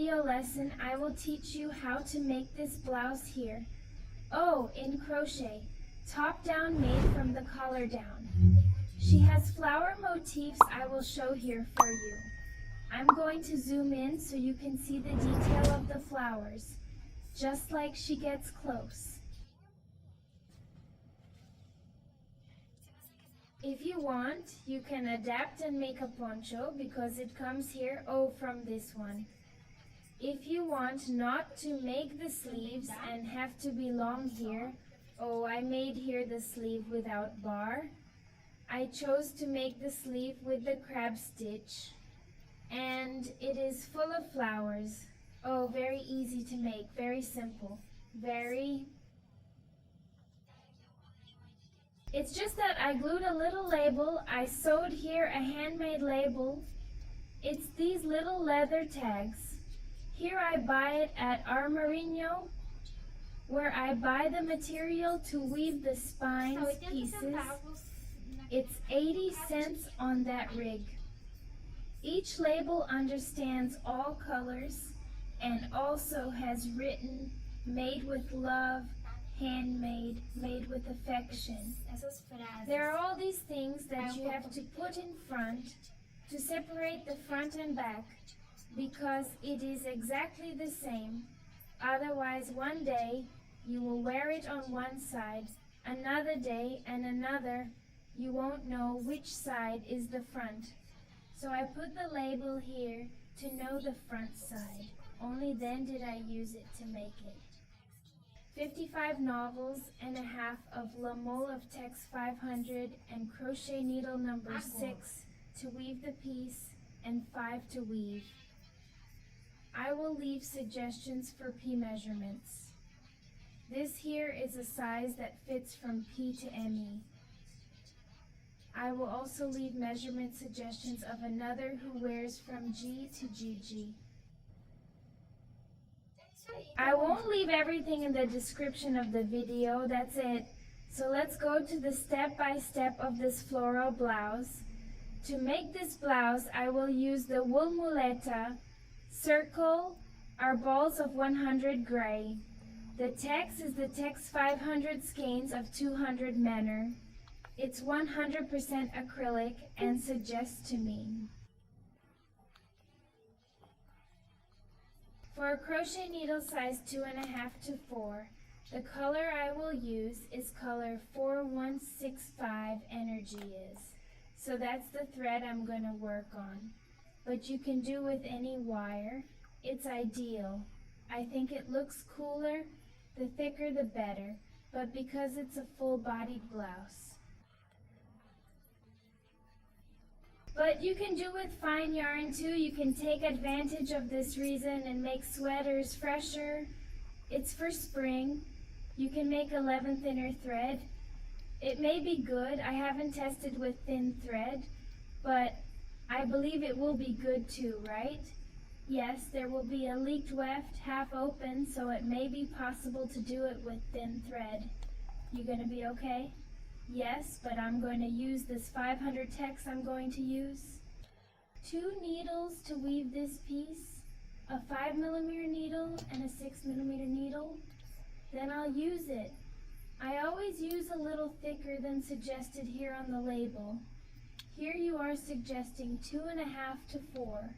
video lesson, I will teach you how to make this blouse here. Oh, in crochet, top down made from the collar down. She has flower motifs I will show here for you. I'm going to zoom in so you can see the detail of the flowers, just like she gets close. If you want, you can adapt and make a poncho because it comes here, from this one. If you want not to make the sleeves and have to be long here, I made here the sleeve without bar. I chose to make the sleeve with the crab stitch, and it is full of flowers. Very easy to make, very simple, It's just that I glued a little label. I sewed here a handmade label. It's these little leather tags. Here I buy it at Armhole, where I buy the material to weave the spines pieces. It's 80 cents on that rig. Each label understands all colors and also has written, made with love, handmade, made with affection. There are all these things that you have to put in front to separate the front and back, because it is exactly the same. Otherwise, one day you will wear it on one side, another day and another you won't know which side is the front. So I put the label here to know the front side. Only then did I use it to make it. 55 novels and a half of La Mole of Tex 500 and crochet needle number 6 to weave the piece and 5 to weave. I will leave suggestions for P measurements. This here is a size that fits from P to ME. I will also leave measurement suggestions of another who wears from G to GG. I won't leave everything in the description of the video, that's it. So let's go to the step-by-step of this floral blouse. To make this blouse, I will use the wool muleta, circle, our balls of 100 gray. The text is the Tex 500 skeins of 200 menor. It's 100% acrylic and suggests to me. For a crochet needle size 2.5 to 4, the color I will use is color 4165 Energy is. So that's the thread I'm going to work on. But you can do with any wire. It's ideal. I think it looks cooler, the thicker the better, but because it's a full-bodied blouse. But you can do with fine yarn too. You can take advantage of this reason and make sweaters fresher. It's for spring. You can make 11 thinner thread. It may be good. I haven't tested with thin thread, but I believe it will be good too, right? Yes, there will be a leaked weft half open, so it may be possible to do it with thin thread. You gonna be okay? Yes, but I'm going to use this 500 Tex I'm going to use. 2 needles to weave this piece, a 5mm needle and a 6mm needle. Then I'll use it. I always use a little thicker than suggested here on the label. Here you are suggesting 2.5 to 4,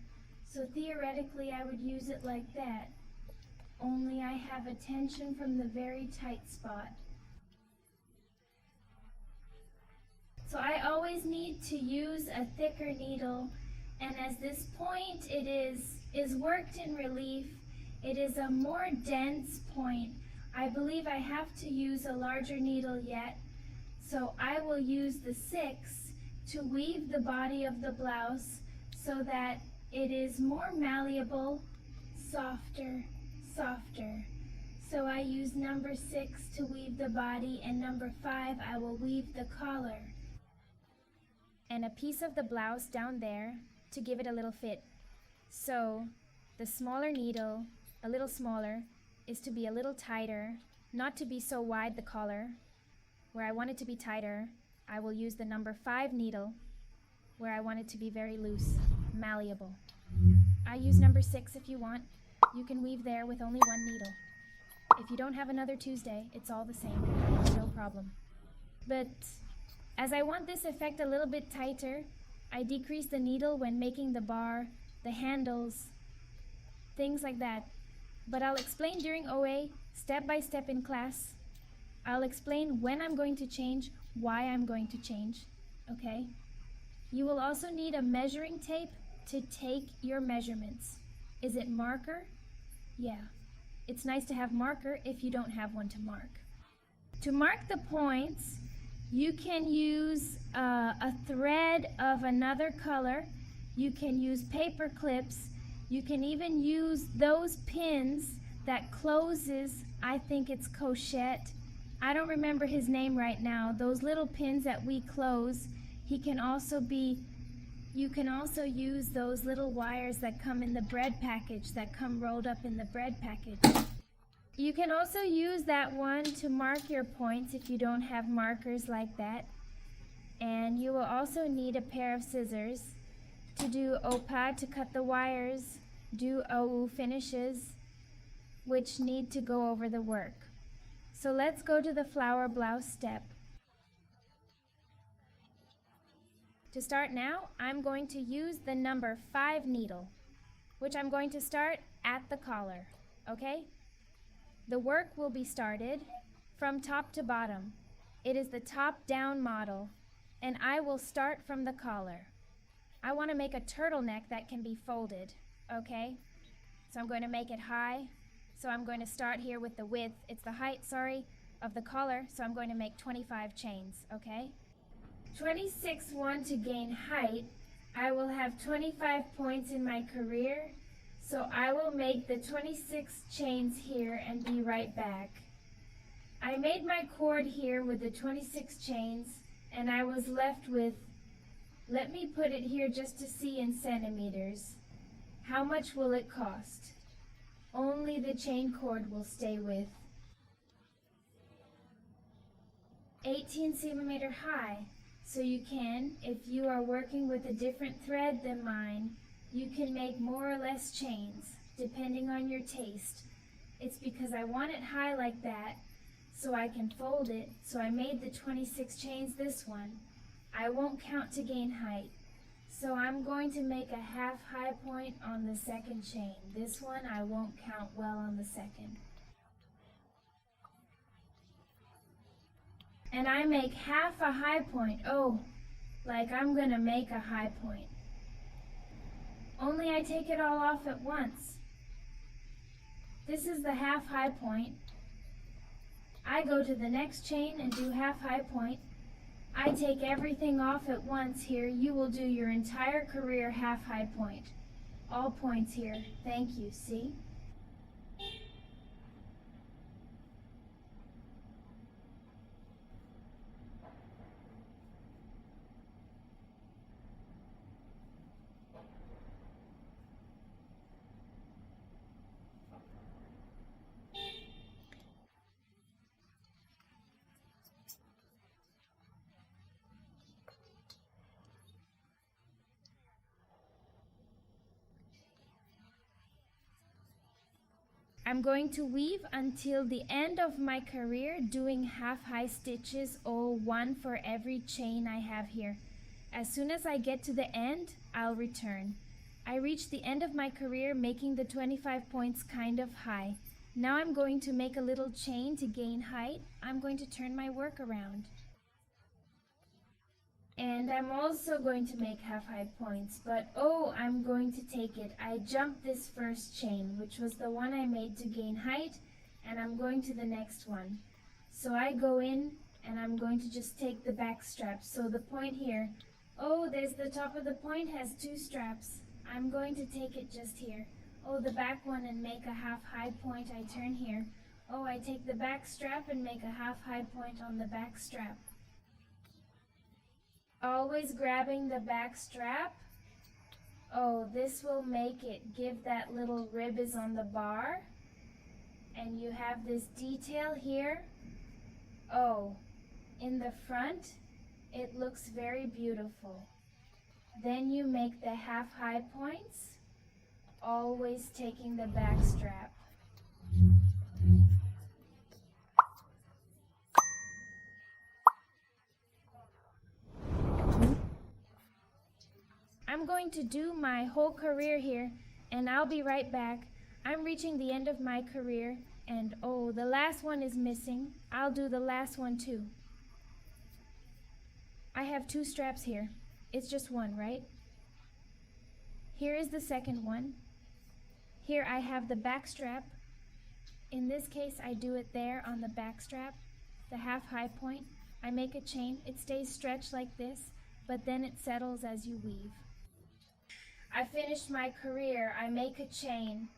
so theoretically I would use it like that. Only I have a tension from the very tight spot. So I always need to use a thicker needle, and as this point is worked in relief, it is a more dense point. I believe I have to use a larger needle yet, so I will use the 6 to weave the body of the blouse so that it is more malleable, softer. So I use number 6 to weave the body, and number 5 I will weave the collar. And a piece of the blouse down there to give it a little fit. So the smaller needle, a little smaller, is to be a little tighter, not to be so wide the collar. Where I want it to be tighter, I will use the number 5 needle. Where I want it to be very loose, malleable. I use number 6 if you want. you can weave there with only one needle. If you don't have another Tuesday, it's all the same, no problem. But as I want this effect a little bit tighter, I decrease the needle when making the bar, the handles, things like that. But I'll explain during OA, step by step in class. I'll explain when I'm going to change, why I'm going to change, okay? You will also need a measuring tape to take your measurements. Is it marker? Yeah. It's nice to have marker if you don't have one to mark. To mark the points, you can use a thread of another color. You can use paper clips. You can even use those pins that closes, I think it's Crochê. I don't remember his name right now. Those little pins that we close. You can also use those little wires that come in the bread package, that come rolled up in the bread package. You can also use that one to mark your points if you don't have markers like that. And you will also need a pair of scissors to do opa, to cut the wires, do ou finishes, which need to go over the work. So let's go to the flower blouse step. To start now, I'm going to use the number 5 needle, which I'm going to start at the collar, okay? The work will be started from top to bottom. It is the top-down model, and I will start from the collar. I want to make a turtleneck that can be folded, okay? So I'm going to make it high. So I'm going to start here with the width, it's the height, sorry, of the collar, so I'm going to make 25 chains, okay? 26 want to gain height. I will have 25 points in my career, so I will make the 26 chains here and be right back. I made my cord here with the 26 chains, and I was left with, let me put it here just to see in centimeters. How much will it cost? Only the chain cord will stay with 18 centimeter high. So you can, if you are working with a different thread than mine, you can make more or less chains, depending on your taste. It's because I want it high like that, so I can fold it. So I made the 26 chains this one. I won't count to gain height. So I'm going to make a half high point on the second chain. This one I won't count well on the second. And I make half a high point. Oh, like I'm gonna make a high point. Only I take it all off at once. This is the half high point. I go to the next chain and do half high point. I take everything off at once here. You will do your entire career half high point. All points here. Thank you, see? I'm going to weave until the end of my career, doing half high stitches, or one for every chain I have here. As soon as I get to the end, I'll return. I reached the end of my career making the 25 points kind of high. Now I'm going to make a little chain to gain height. I'm going to turn my work around. And I'm also going to make half high points, but oh, I'm going to take it. I jumped this first chain, which was the one I made to gain height, and I'm going to the next one. So I go in, and I'm going to just take the back straps. So the point here, oh, there's the top of the point has 2 straps. I'm going to take it just here. Oh, the back one and make a half high point. I turn here. Oh, I take the back strap and make a half high point on the back strap. Always grabbing the back strap. Oh, this will make it give that little rib is on the bar. And you have this detail here. Oh, in the front, it looks very beautiful. Then you make the half high points. always taking the back strap. I'm going to do my whole career here, and I'll be right back. I'm reaching the end of my career, and oh, the last one is missing. I'll do the last one too. I have 2 straps here. It's just one, right? Here is the second one. Here I have the back strap. In this case, I do it there on the back strap, the half high point. I make a chain. It stays stretched like this, but then it settles as you weave. I finished my career. I make a chain.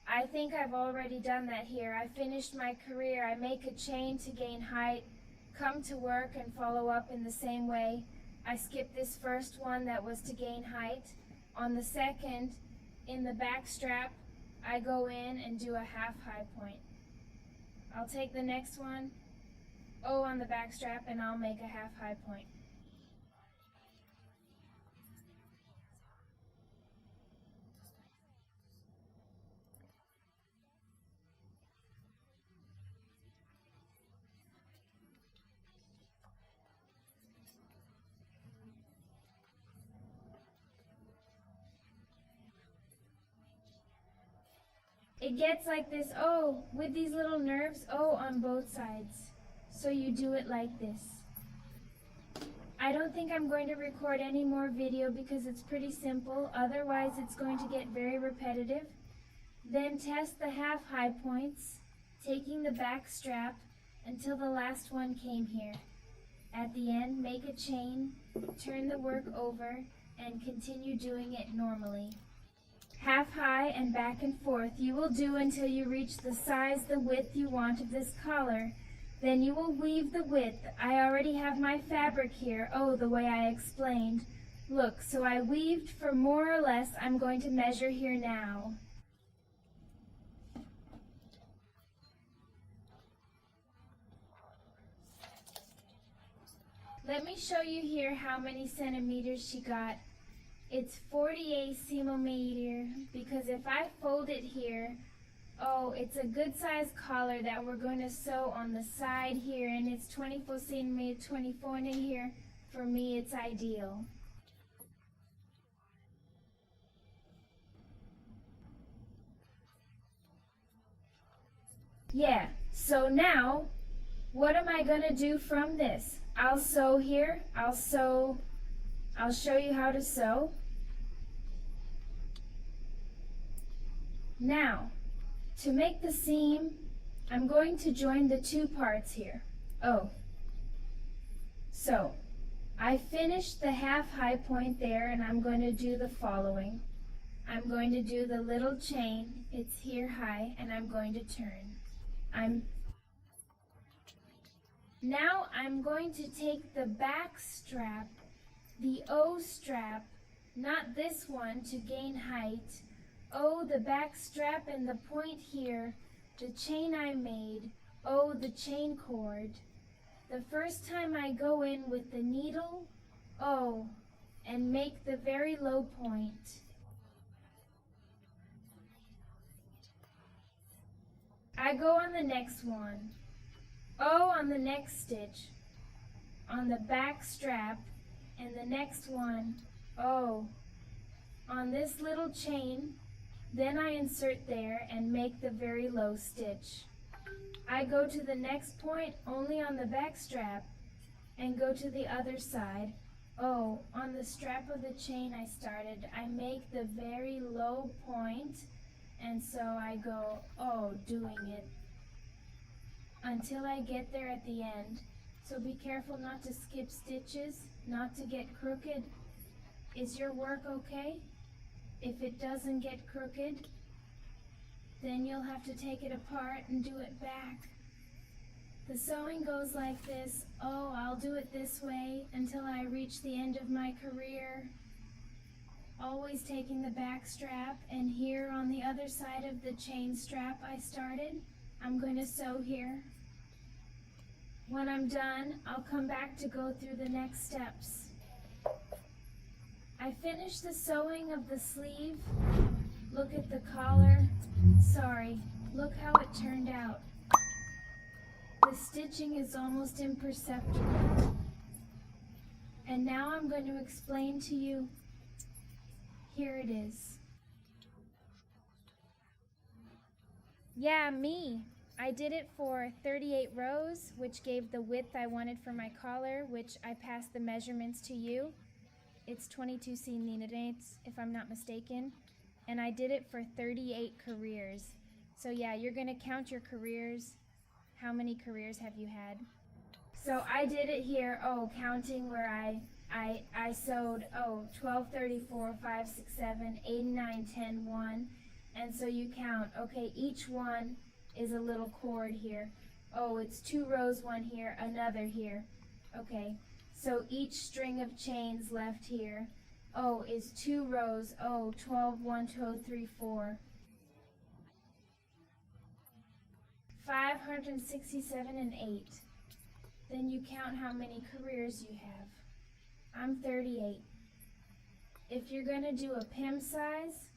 I think I've already done that here. I finished my career. I make a chain to gain height, come to work and follow up in the same way. I skip this first one that was to gain height. On the second, in the back strap, I go in and do a half high point. I'll take the next one, on the back strap, and I'll make a half high point. It gets like this, with these little nerves, on both sides. So you do it like this. I don't think I'm going to record any more video because it's pretty simple, otherwise it's going to get very repetitive. Then test the half high points, taking the back strap until the last one came here. At the end, make a chain, turn the work over, and continue doing it normally. Half high and back and forth you will do until you reach the size, the width you want of this collar. Then you will weave the width. I already have my fabric here, the way I explained. Look, so I weaved for more or less. I'm going to measure here now. Let me show you here how many centimeters she got. It's 48 centimeters because if I fold it here, it's a good size collar that we're going to sew on the side here, and it's 24 centimeters, 24 in here. For me, it's ideal. Yeah, so now, what am I going to do from this? I'll sew here, I'll show you how to sew. Now, to make the seam, I'm going to join the 2 parts here. So, I finished the half high point there, and I'm going to do the following. I'm going to do the little chain, it's here high, and I'm going to turn. Now I'm going to take the back strap, the O strap, not this one, to gain height. The back strap and the point here, the chain I made, the chain cord. The first time I go in with the needle, and make the very low point. I go on the next one, on the next stitch, on the back strap, and the next one, on this little chain. Then I insert there and make the very low stitch. I go to the next point only on the back strap and go to the other side. On the strap of the chain I started, I make the very low point, and so I go, doing it until I get there at the end. So be careful not to skip stitches, not to get crooked. Is your work okay? If it doesn't get crooked, then you'll have to take it apart and do it back. The sewing goes like this. I'll do it this way until I reach the end of my career. Always taking the back strap, and here on the other side of the chain strap I started, I'm going to sew here. When I'm done, I'll come back to go through the next steps. I finished the sewing of the sleeve. Look at the collar. Sorry, look how it turned out. The stitching is almost imperceptible. And now I'm going to explain to you. Here it is. Yeah, me. I did it for 38 rows, which gave the width I wanted for my collar, which I passed the measurements to you. It's 22 centimeters, if I'm not mistaken. And I did it for 38 careers. So yeah, you're going to count your careers. How many careers have you had? So I did it here, counting where I sewed, 12, 34, 5, 6, 7, 8, 9, 10, 1. And so you count, okay, each one is a little cord here. Oh, it's 2 rows, 1 here, another here. Okay, so each string of chains left here, is 2 rows, 12, 1, 2, 3, 4. 567 and 8. Then you count how many careers you have. I'm 38. If you're going to do a PIM size,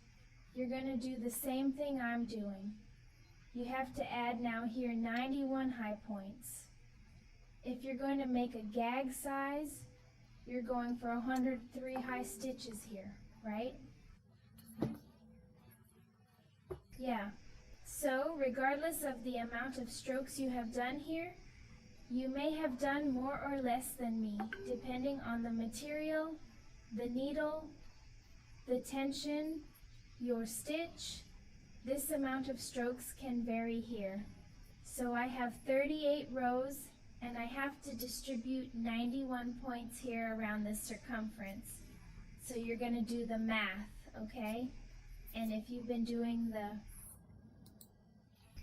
you're going to do the same thing I'm doing. You have to add now here 91 high points. If you're going to make a gag size, you're going for 103 high stitches here, right? Yeah. So, regardless of the amount of strokes you have done here, you may have done more or less than me, depending on the material, the needle, the tension, your stitch. This amount of strokes can vary here. So I have 38 rows, and I have to distribute 91 points here around the circumference. So you're going to do the math, okay? And if you've been doing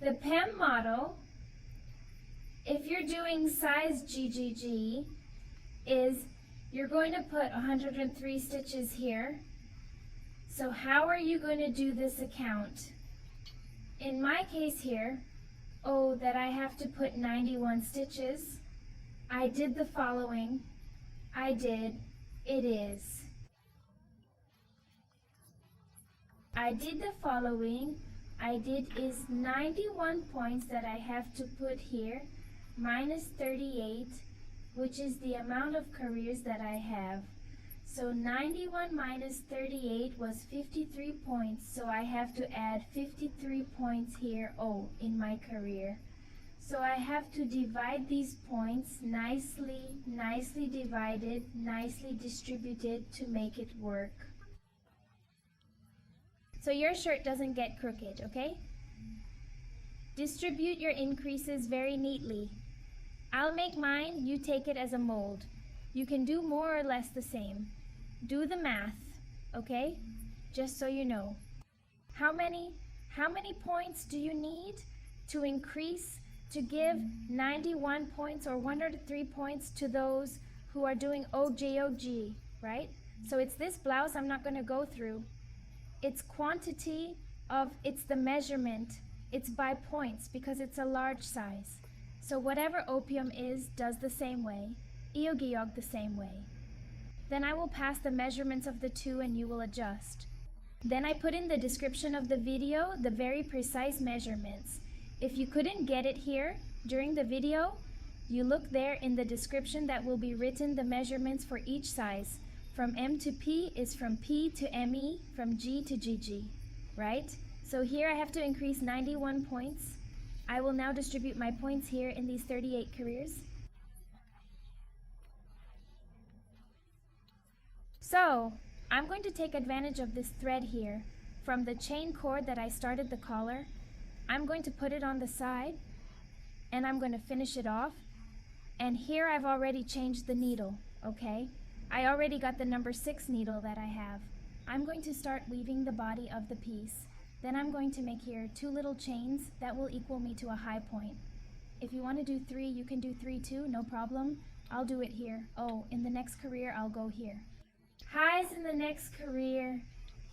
the PEM model, if you're doing size GGG, is you're going to put 103 stitches here. So how are you going to do this account? In my case here, that I have to put 91 stitches, I did the following. I did 91 points that I have to put here, minus 38, which is the amount of careers that I have. So 91 minus 38 was 53 points, so I have to add 53 points here, in my career. So I have to divide these points nicely divided, nicely distributed to make it work. So your shirt doesn't get crooked, okay? Distribute your increases very neatly. I'll make mine, you take it as a mold. You can do more or less the same. Do the math, okay? Just so you know. How many points do you need to increase to give 91 points or 103 points to those who are doing OJOG, right? So it's this blouse I'm not going to go through. It's quantity of, it's the measurement. It's by points because it's a large size. So whatever opium is does the same way. Iogiyog the same way. Then I will pass the measurements of the two and you will adjust. Then I put in the description of the video the very precise measurements. If you couldn't get it here during the video, you look there in the description that will be written the measurements for each size. From M to P is from P to ME, from G to GG, right? So here I have to increase 91 points. I will now distribute my points here in these 38 careers. So, I'm going to take advantage of this thread here from the chain cord that I started the collar. I'm going to put it on the side and I'm going to finish it off. And here I've already changed the needle, okay? I already got the number 6 needle that I have. I'm going to start weaving the body of the piece. Then I'm going to make here 2 little chains that will equal me to a high point. If you want to do 3, you can do 3 too, no problem. I'll do it here. In the next career, I'll go here. Highs in the next career.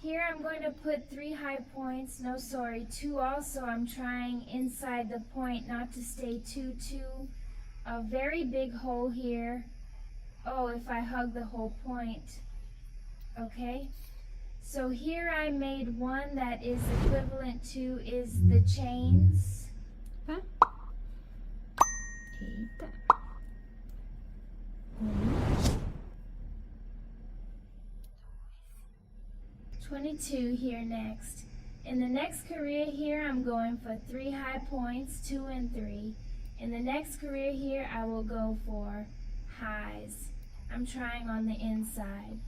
Here I'm going to put 3 high points. No, sorry, 2 also. I'm trying inside the point not to stay too. A very big hole here. If I hug the whole point. Okay, so here I made one that is equivalent to the chains. Tá? Eita. 22 here next. In the next career here, I'm going for 3 high points, 2 and 3. In the next career here, I will go for highs. I'm trying on the inside.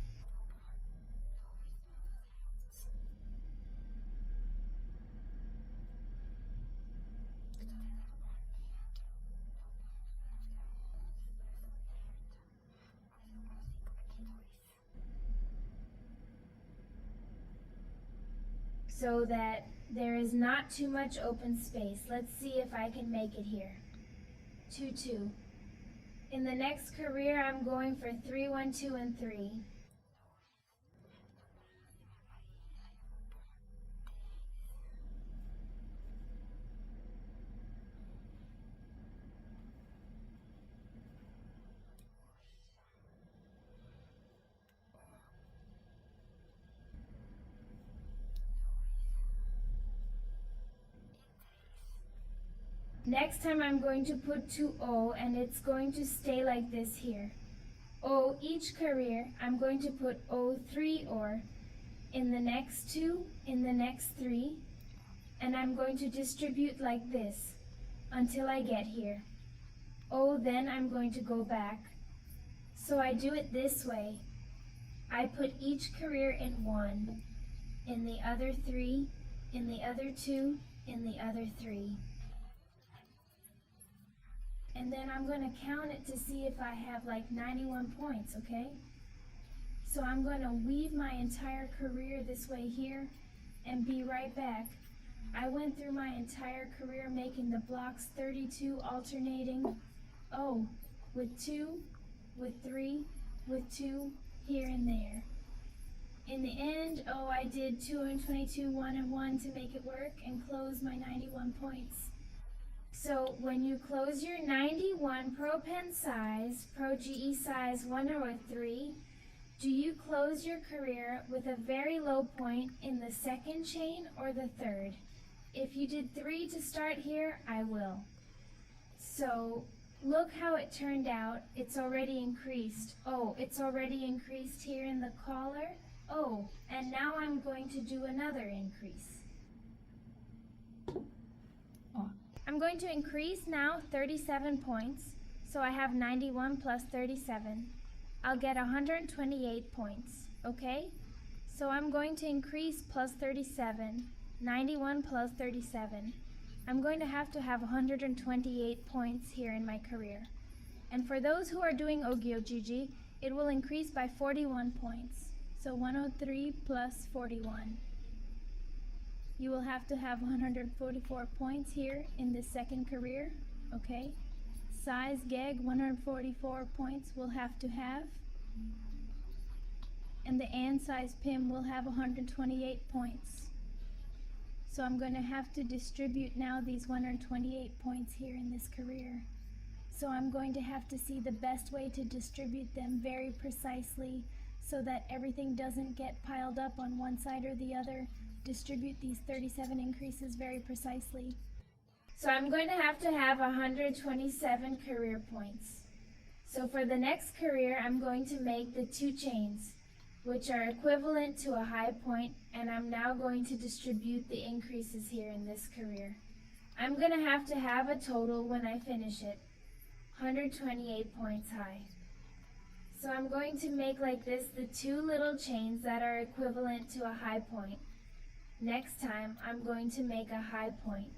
So that there is not too much open space. Let's see if I can make it here. 2, 2. In the next career, I'm going for 3, 1, 2, and 3. Next time I'm going to put 2O and it's going to stay like this here. O each career, I'm going to put O3 or in the next 2, in the next 3, and I'm going to distribute like this until I get here. O, then I'm going to go back. So I do it this way. I put each career in 1, in the other 3, in the other 2, in the other 3. And then I'm going to count it to see if I have like 91 points, okay? So I'm going to weave my entire career this way here and be right back. I went through my entire career making the blocks 32 alternating, oh, with 2, with 3, with 2, here and there. In the end, oh, I did 222, 1 and 1 to make it work and close my 91 points. So when you close your 91 Pro Pen size, Pro GE size 1 or 3, do you close your career with a very low point in the second chain or the third? If you did 3 to start here, I will. So look how it turned out. It's already increased. Oh, it's already increased here in the collar. Oh, and now I'm going to do another increase. I'm going to increase now 37 points, so I have 91 plus 37. I'll get 128 points, okay? So I'm going to increase plus 37, 91 plus 37. I'm going to have 128 points here in my career. And for those who are doing Ogi-Ojiji, it will increase by 41 points. So 103 plus 41. You will have 144 points here in this second career, okay? Size gag 144 points we'll have. And the and size pin will have 128 points. So I'm going to have to distribute now these 128 points here in this career. So I'm going to have to see the best way to distribute them very precisely so that everything doesn't get piled up on one side or the other. Distribute these 37 increases very precisely. So I'm going to have 127 career points. So for the next career, I'm going to make the 2 chains, which are equivalent to a high point, and I'm now going to distribute the increases here in this career. I'm going to have a total when I finish it, 128 points high. So I'm going to make like this the 2 little chains that are equivalent to a high point. Next time, I'm going to make a high point.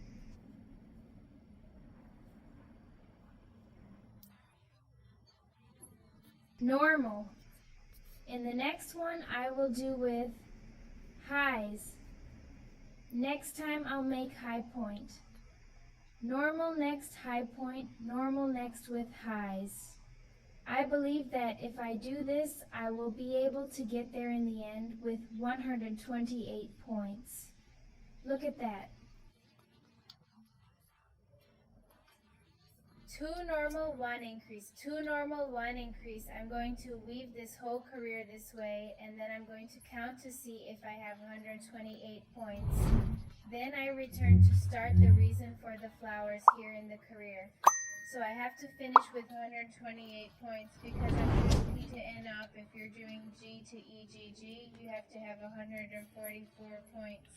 Normal. In the next one, I will do with highs. Next time, I'll make high point. Normal next, high point, normal next with highs. I believe that if I do this, I will be able to get there in the end with 128 points. Look at that. 2 normal, 1 increase, 2 normal, 1 increase. I'm going to weave this whole career this way, and then I'm going to count to see if I have 128 points. Then I return to start the reason for the flowers here in the career. So I have to finish with 128 points because I'm doing P to N up. If you're doing G to E, G, G, you have to have 144 points.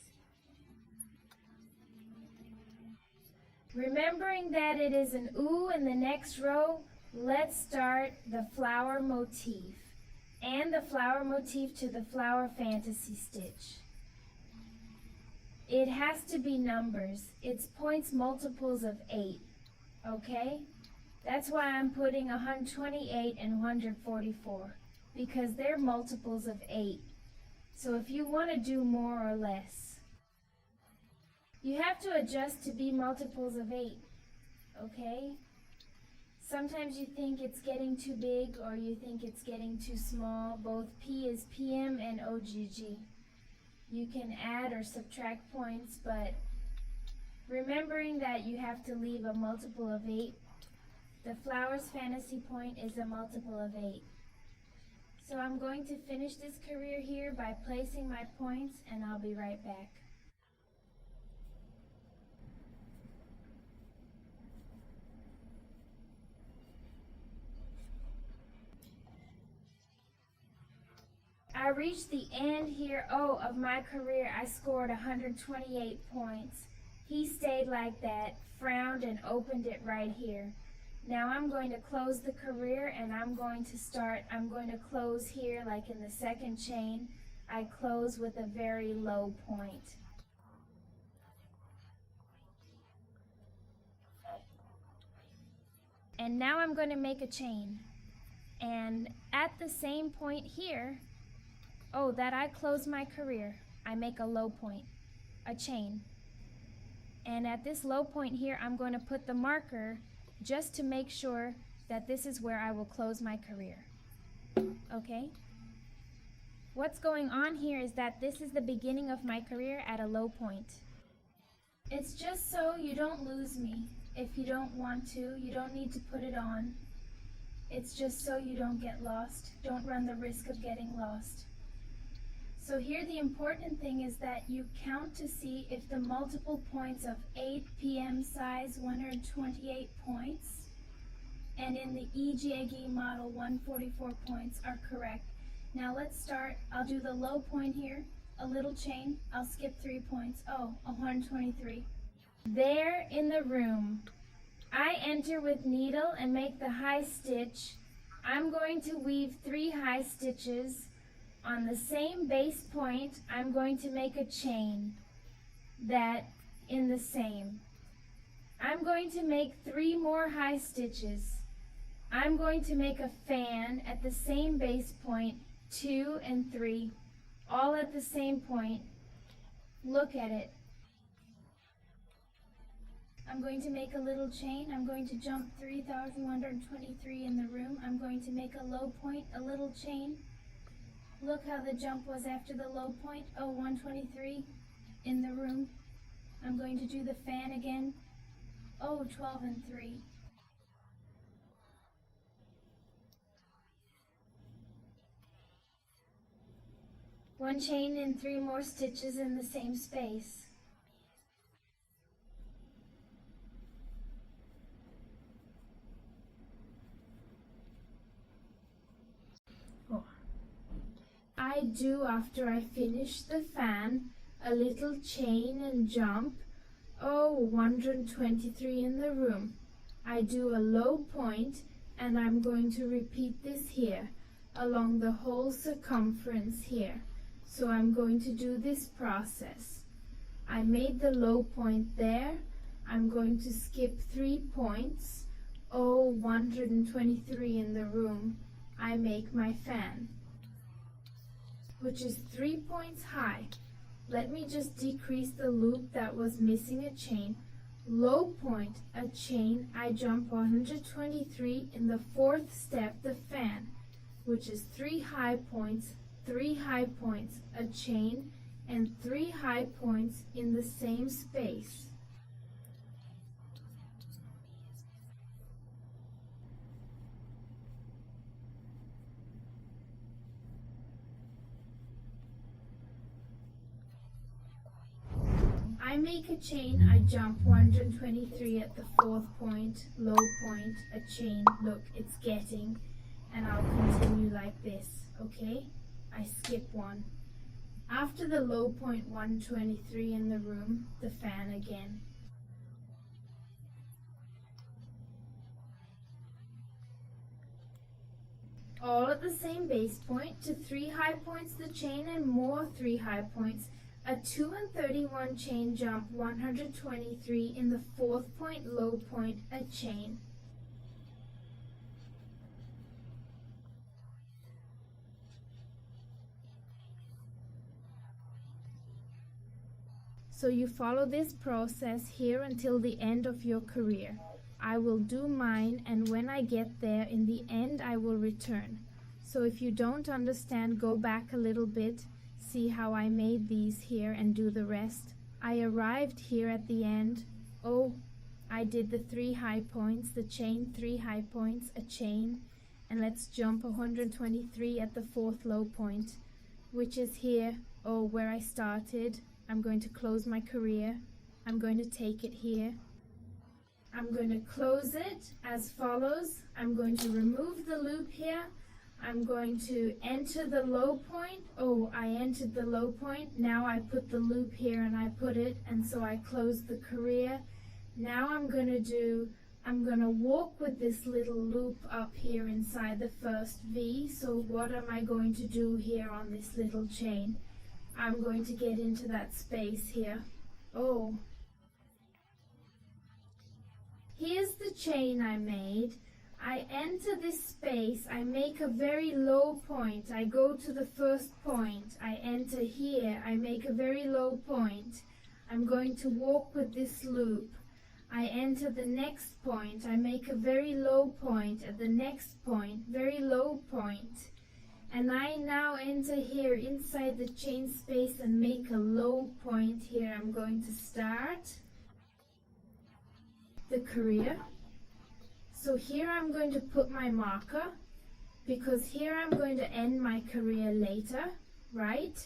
Remembering that it is an ooh in the next row, let's start the flower motif and the flower motif to the flower fantasy stitch. It has to be numbers. It's points multiples of 8. Okay? That's why I'm putting 128 and 144, because they're multiples of 8. So if you want to do more or less, you have to adjust to be multiples of 8. Okay? Sometimes you think it's getting too big or you think it's getting too small. Both P is PM and OGG. You can add or subtract points, but remembering that you have to leave a multiple of 8, the flowers fantasy point is a multiple of 8. So I'm going to finish this career here by placing my points, and I'll be right back. I reached the end here, of my career. I scored 128 points. He stayed like that, frowned, and opened it right here. Now I'm going to close the career, and I'm going to close here like in the second chain. I close with a very low point. And now I'm going to make a chain. And at the same point here, that I close my career, I make a low point, a chain. And at this low point here, I'm going to put the marker just to make sure that this is where I will close my career. Okay? What's going on here is that this is the beginning of my career at a low point. It's just so you don't lose me. If you don't want to, you don't need to put it on. It's just so you don't get lost. Don't run the risk of getting lost. So here the important thing is that you count to see if the multiple points of 8 PM size 128 points and in the EJG model 144 points are correct. Now let's start. I'll do the low point here, a little chain. I'll skip 3 points. 123. There in the room, I enter with needle and make the high stitch. I'm going to weave 3 high stitches. On the same base point, I'm going to make a chain that in the same. I'm going to make 3 more high stitches. I'm going to make a fan at the same base point, 2 and 3, all at the same point. Look at it. I'm going to make a little chain. I'm going to jump 3,123 in the room. I'm going to make a low point, a little chain. Look how the jump was after the low point. 123 in the room. I'm going to do the fan again. 12 and 3. One chain and 3 more stitches in the same space. I do, after I finish the fan, a little chain and jump. 123 in the room. I do a low point, and I'm going to repeat this here along the whole circumference here. So I'm going to do this process. I made the low point there. I'm going to skip 3 points. 123 in the room. I make my fan, which is 3 points high. Let me just decrease the loop that was missing a chain. Low point, a chain, I jump 123 in the 4th step, the fan, which is 3 high points, 3 high points, a chain, and 3 high points in the same space. make a chain, I jump 123 at the 4th point, low point, a chain, look, it's getting, and I'll continue like this, okay? I skip one. After the low point 123 in the room, the fan again. All at the same base point, to 3 high points the chain and more 3 high points, a 2 and 31 chain jump 123 in the 4th point, low point, a chain. So you follow this process here until the end of your career. I will do mine, and when I get there in the end I will return. So if you don't understand, go back a little bit, see how I made these here and do the rest. I arrived here at the end. Oh, I did the 3 high points, the chain, 3 high points, a chain, and let's jump 123 at the 4th low point, which is here, oh, where I started. I'm going to close my career. I'm going to take it here. I'm going to close it as follows. I'm going to remove the loop here. I'm going to enter the low point. Oh, I entered the low point. Now I put the loop here and I put it, and so I closed the career. Now I'm going to walk with this little loop up here inside the first V. So what am I going to do here on this little chain? I'm going to get into that space here. Oh, here's the chain I made. I enter this space, I make a very low point, I go to the first point, I enter here, I make a very low point. I'm going to walk with this loop. I enter the next point, I make a very low point at the next point, very low point. And I now enter here inside the chain space and make a low point here. I'm going to start the career. So here I'm going to put my marker, because here I'm going to end my career later, right?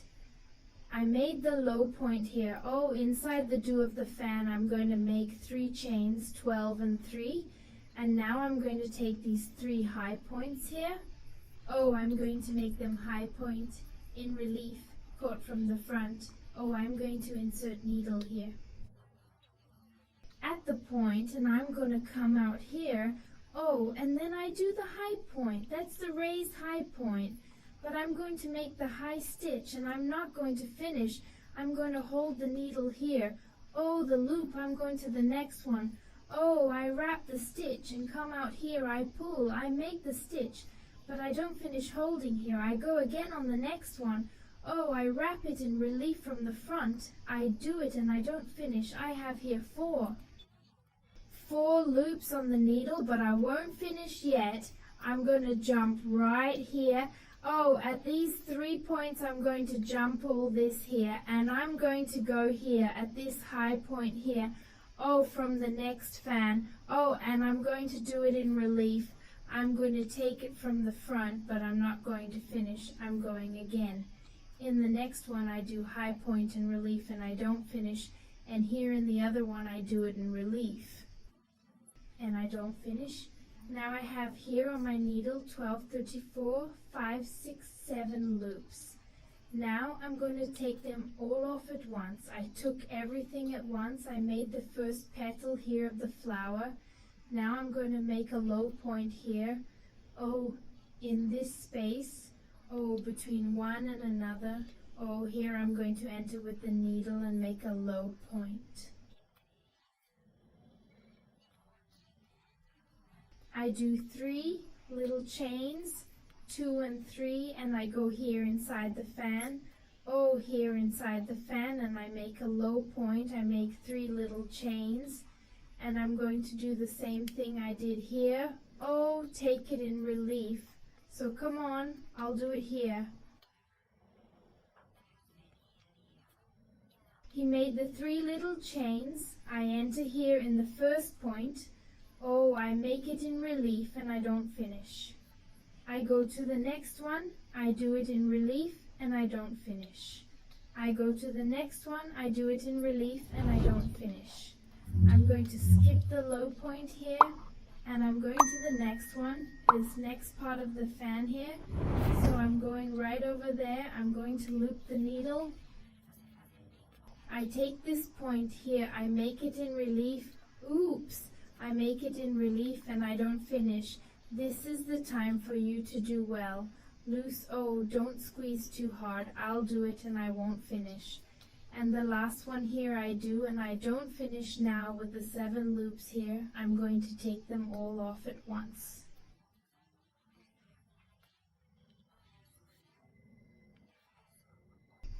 I made the low point here. Oh, inside the do of the fan I'm going to make 3 chains, 12 and 3. And now I'm going to take these 3 high points here. Oh, I'm going to make them high point in relief, caught from the front. Oh, I'm going to insert needle here at the point, and I'm going to come out here. Oh, and then I do the high point. That's the raised high point. But I'm going to make the high stitch, and I'm not going to finish. I'm going to hold the needle here. Oh, the loop, I'm going to the next one. Oh, I wrap the stitch and come out here. I pull, I make the stitch. But I don't finish holding here. I go again on the next one. Oh, I wrap it in relief from the front. I do it and I don't finish. I have here 4 loops on the needle, but I won't finish yet. I'm going to jump right here. Oh, at these 3 points I'm going to jump all this here, and I'm going to go here at this high point here. Oh, from the next fan. Oh, and I'm going to do it in relief. I'm going to take it from the front, but I'm not going to finish. I'm going again. In the next one I do high point and relief and I don't finish, and here in the other one I do it in relief and I don't finish. Now I have here on my needle 12, 34, 5, 6, 7 loops. Now I'm going to take them all off at once. I took everything at once. I made the first petal here of the flower. Now I'm going to make a low point here, oh, in this space, oh, between one and another. Oh, here I'm going to enter with the needle and make a low point. I do 3 little chains, 2 and 3, and I go here inside the fan. Oh, here inside the fan, and I make a low point. I make 3 little chains. And I'm going to do the same thing I did here. Oh, take it in relief. So come on, I'll do it here. He made the 3 little chains. I enter here in the first point. Oh, I make it in relief and I don't finish. I go to the next one. I do it in relief and I don't finish. I go to the next one, I do it in relief, and I don't finish. I'm going to skip the low point here, and I'm going to the next one, this next part of the fan here. So I'm going right over there, I'm going to loop the needle. I take this point here, I make it in relief. Oops, I make it in relief and I don't finish. This is the time for you to do well. Loose, oh, don't squeeze too hard. I'll do it and I won't finish. And the last one here I do, and I don't finish now with the 7 loops here. I'm going to take them all off at once.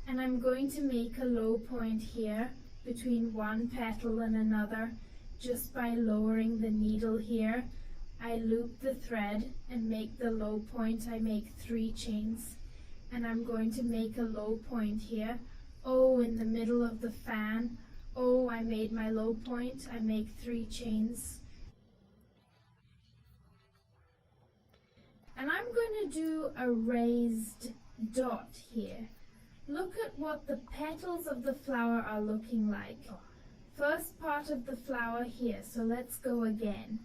And I'm going to make a low point here between one petal and another just by lowering the needle here. I loop the thread and make the low point. I make 3 chains, and I'm going to make a low point here. Oh, in the middle of the fan. Oh, I made my low point. I make 3 chains. And I'm going to do a raised dot here. Look at what the petals of the flower are looking like. First part of the flower here, so let's go again.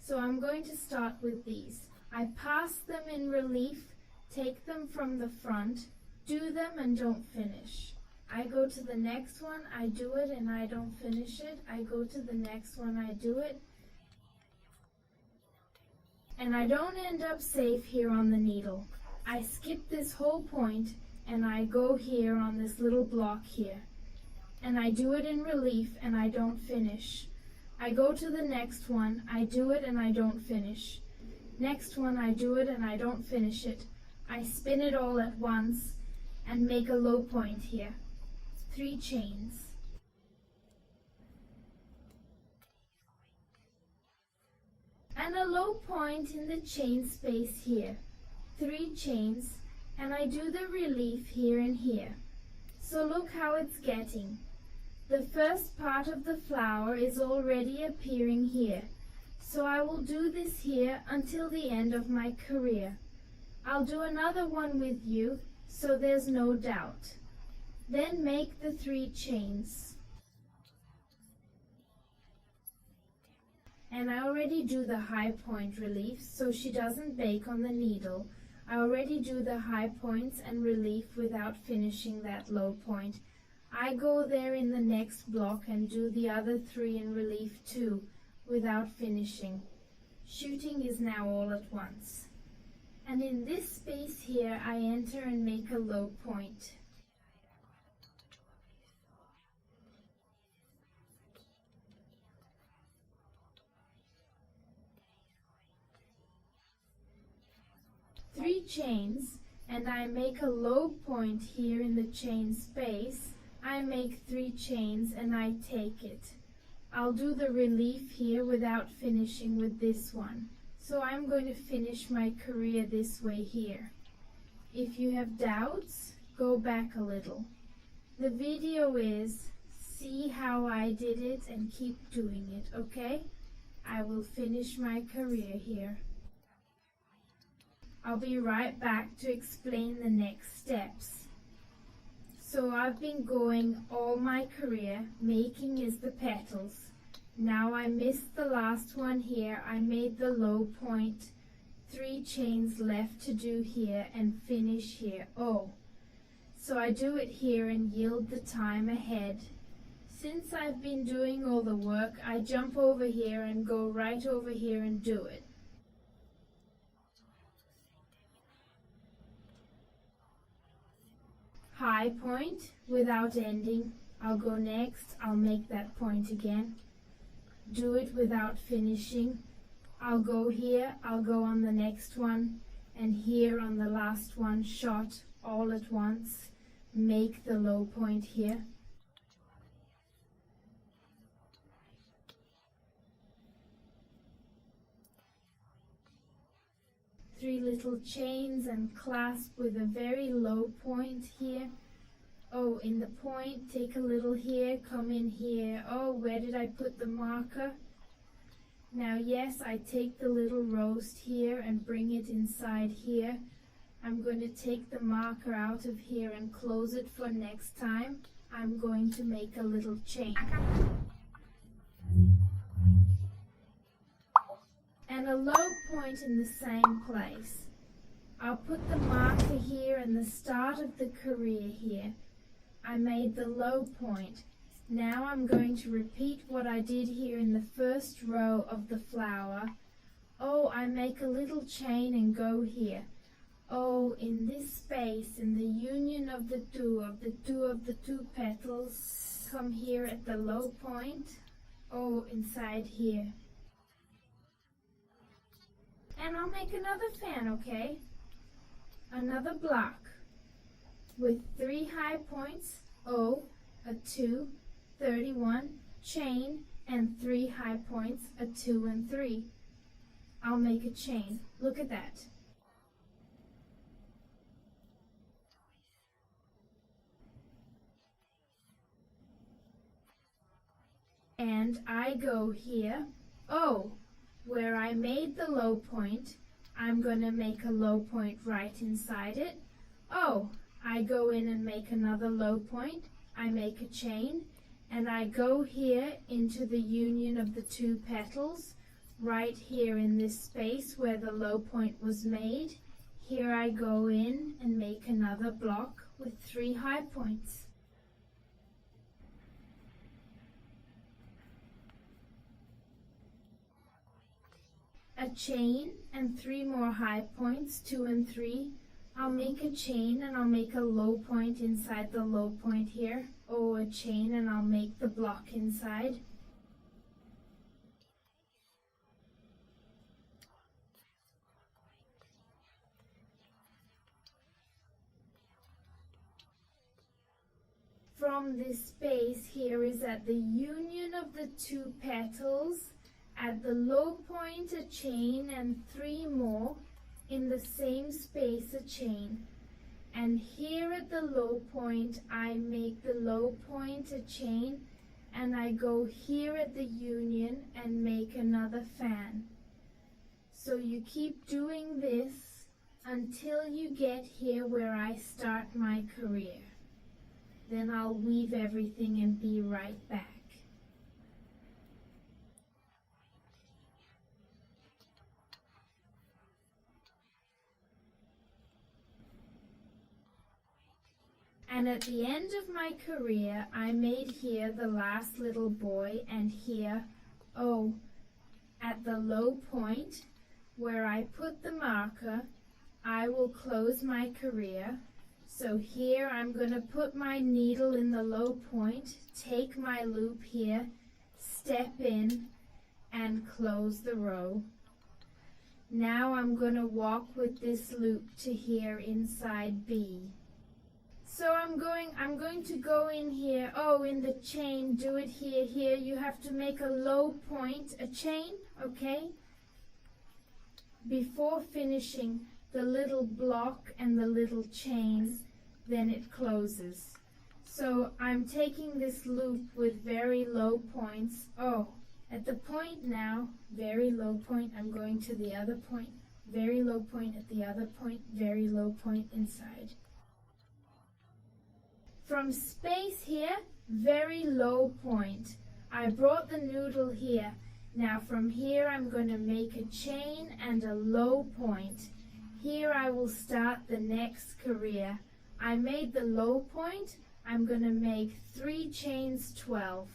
So I'm going to start with these. I pass them in relief, take them from the front, do them and don't finish. I go to the next one, I do it and I don't finish it. I go to the next one, I do it. And I don't end up safe here on the needle. I skip this whole point and I go here on this little block here. And I do it in relief and I don't finish. I go to the next one, I do it and I don't finish. Next one, I do it and I don't finish it. I spin it all at once and make a low point here. 3 chains. And a low point in the chain space here. 3 chains, and I do the relief here and here. So look how it's getting. The first part of the flower is already appearing here. So I will do this here until the end of my career. I'll do another one with you, so there's no doubt. Then make the 3 chains. And I already do the high point relief, so she doesn't bake on the needle. I already do the high points and relief without finishing that low point. I go there in the next block and do the other 3 in relief too, without finishing. Shooting is now all at once. And in this space here, I enter and make a low point. Three chains, and I make a low point here in the chain space. I make 3 chains and I take it. I'll do the relief here without finishing with this one. So I'm going to finish my career this way here. If you have doubts, go back a little. The video is see how I did it and keep doing it, okay? I will finish my career here. I'll be right back to explain the next steps. So I've been going all my career, making is the petals. Now I missed the last one here. I made the low point, 3 chains left to do here and finish here. Oh, so I do it here and yield the time ahead. Since I've been doing all the work, I jump over here and go right over here and do it. High point without ending. I'll go next, I'll make that point again. Do it without finishing. I'll go here, I'll go on the next one, and here on the last one, shot all at once. Make the low point here. Three little chains and clasp with a very low point here. Oh, in the point, take a little here, come in here. Oh, where did I put the marker? Now, yes, I take the little roast here and bring it inside here. I'm going to take the marker out of here and close it for next time. I'm going to make a little chain. And a low point in the same place. I'll put the marker here and the start of the career here. I made the low point. Now I'm going to repeat what I did here in the first row of the flower. Oh, I make a little chain and go here. Oh, in this space, in the union of the two petals, come here at the low point. Oh, inside here. And I'll make another fan, okay? Another block with 3 high points, O, a 2, 31, chain, and 3 high points, a 2 and 3. I'll make a chain. Look at that. And I go here, O, where I made the low point. I'm going to make a low point right inside it. Oh, I go in and make another low point. I make a chain, and I go here into the union of the 2 petals, right here in this space where the low point was made. Here I go in and make another block with 3 high points. A chain and 3 more high points, 2 and 3. I'll make a chain and I'll make a low point inside the low point here. Oh, a chain and I'll make the block inside. From this space here is at the union of the 2 petals. At the low point a chain and 3 more, in the same space a chain. And here at the low point I make the low point a chain, and I go here at the union and make another fan. So you keep doing this until you get here where I start my career. Then I'll weave everything and be right back. And at the end of my career, I made here the last little boy, and here, oh, at the low point where I put the marker, I will close my career. So here I'm going to put my needle in the low point, take my loop here, step in, and close the row. Now I'm going to walk with this loop to here inside B. So I'm going to go in here, oh, in the chain, do it here, you have to make a low point, a chain, okay? Before finishing the little block and the little chain, then it closes. So I'm taking this loop with very low points, oh, at the point now, very low point, I'm going to the other point, very low point at the other point, very low point inside. From space here, very low point. I brought the noodle here. Now from here I'm going to make a chain and a low point. Here I will start the next career. I made the low point. I'm going to make 3 chains 12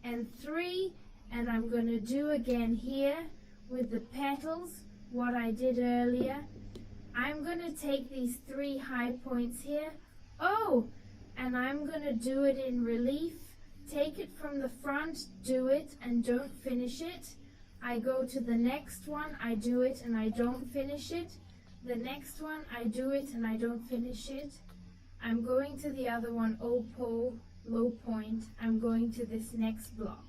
and 3, and I'm going to do again here with the petals what I did earlier. I'm going to take these 3 high points here. Oh! And I'm going to do it in relief. Take it from the front, do it, and don't finish it. I go to the next one, I do it, and I don't finish it. The next one, I do it, and I don't finish it. I'm going to the other one, O-pole, low point. I'm going to this next block.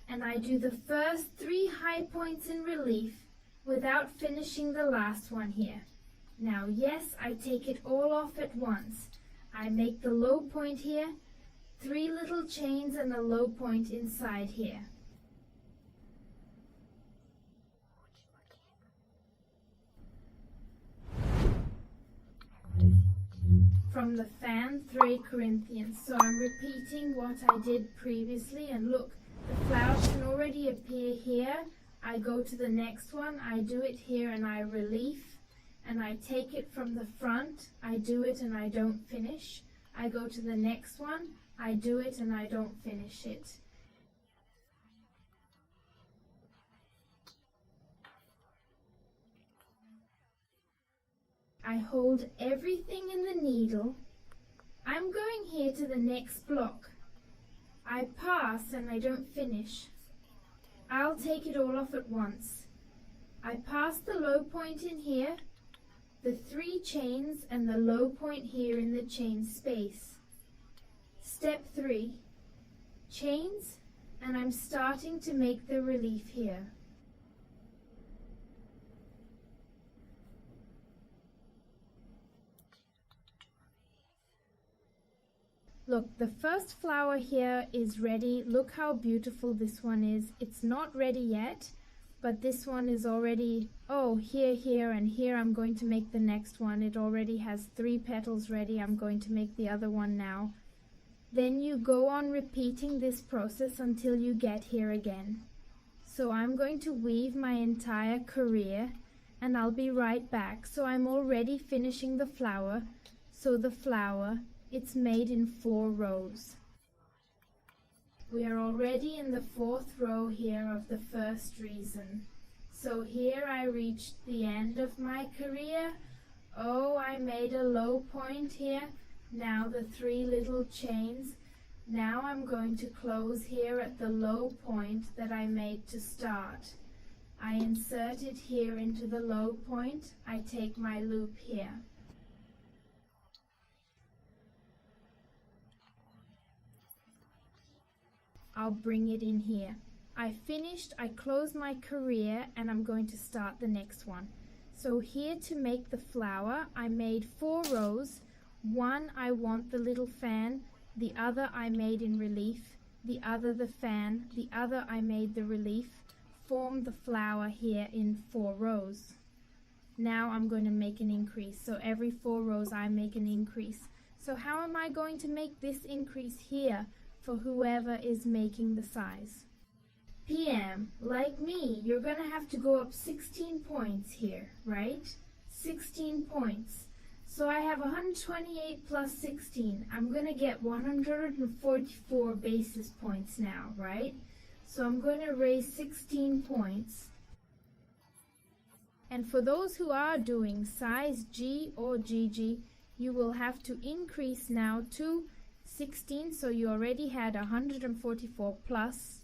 And I do the first 3 high points in relief without finishing the last one here. Now yes, I take it all off at once. I make the low point here, 3 little chains and a low point inside here. From the fan 3 Corinthians. So I'm repeating what I did previously, and look, the flower can already appear here. I go to the next one, I do it here and I relief, and I take it from the front, I do it and I don't finish. I go to the next one, I do it and I don't finish it. I hold everything in the needle. I'm going here to the next block. I pass and I don't finish. I'll take it all off at once. I pass the low point in here, the 3 chains and the low point here in the chain space. Step 3, chains, and I'm starting to make the relief here. Look, the first flower here is ready. Look how beautiful this one is. It's not ready yet, but this one is already, oh, here, and here I'm going to make the next one. It already has 3 petals ready. I'm going to make the other one now. Then you go on repeating this process until you get here again. So I'm going to weave my entire career, and I'll be right back. So I'm already finishing the flower. So the flower, it's made in 4 rows. We are already in the 4th row here of the first reason. So here I reached the end of my career. Oh, I made a low point here. Now the 3 little chains. Now I'm going to close here at the low point that I made to start. I insert it here into the low point. I take my loop here. I'll bring it in here. I finished, I close my career, and I'm going to start the next one. So here to make the flower, I made 4 rows. One I want the little fan, the other I made in relief, the other the fan, the other I made the relief, form the flower here in 4 rows. Now I'm going to make an increase. So every 4 rows I make an increase. So how am I going to make this increase here for whoever is making the size? PM, like me, you're going to have to go up 16 points here, right? 16 points. So I have 128 plus 16. I'm going to get 144 basis points now, right? So I'm going to raise 16 points. And for those who are doing size G or GG, you will have to increase now to 16. So you already had 144 plus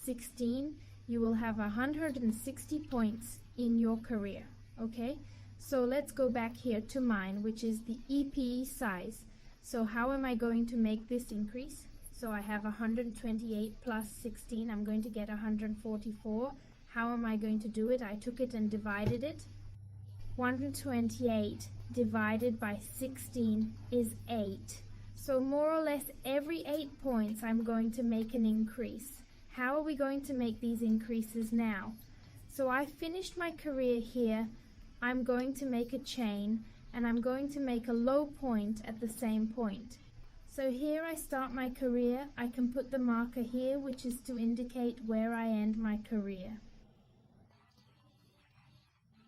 16. You will have 160 points in your career, okay? So let's go back here to mine, which is the EPE size. So how am I going to make this increase? So I have 128 plus 16. I'm going to get 144. How am I going to do it? I took it and divided it. 128 divided by 16 is 8. So more or less every 8 points I'm going to make an increase. How are we going to make these increases now? So I finished my career here. I'm going to make a chain, and I'm going to make a low point at the same point. So here I start my career. I can put the marker here, which is to indicate where I end my career.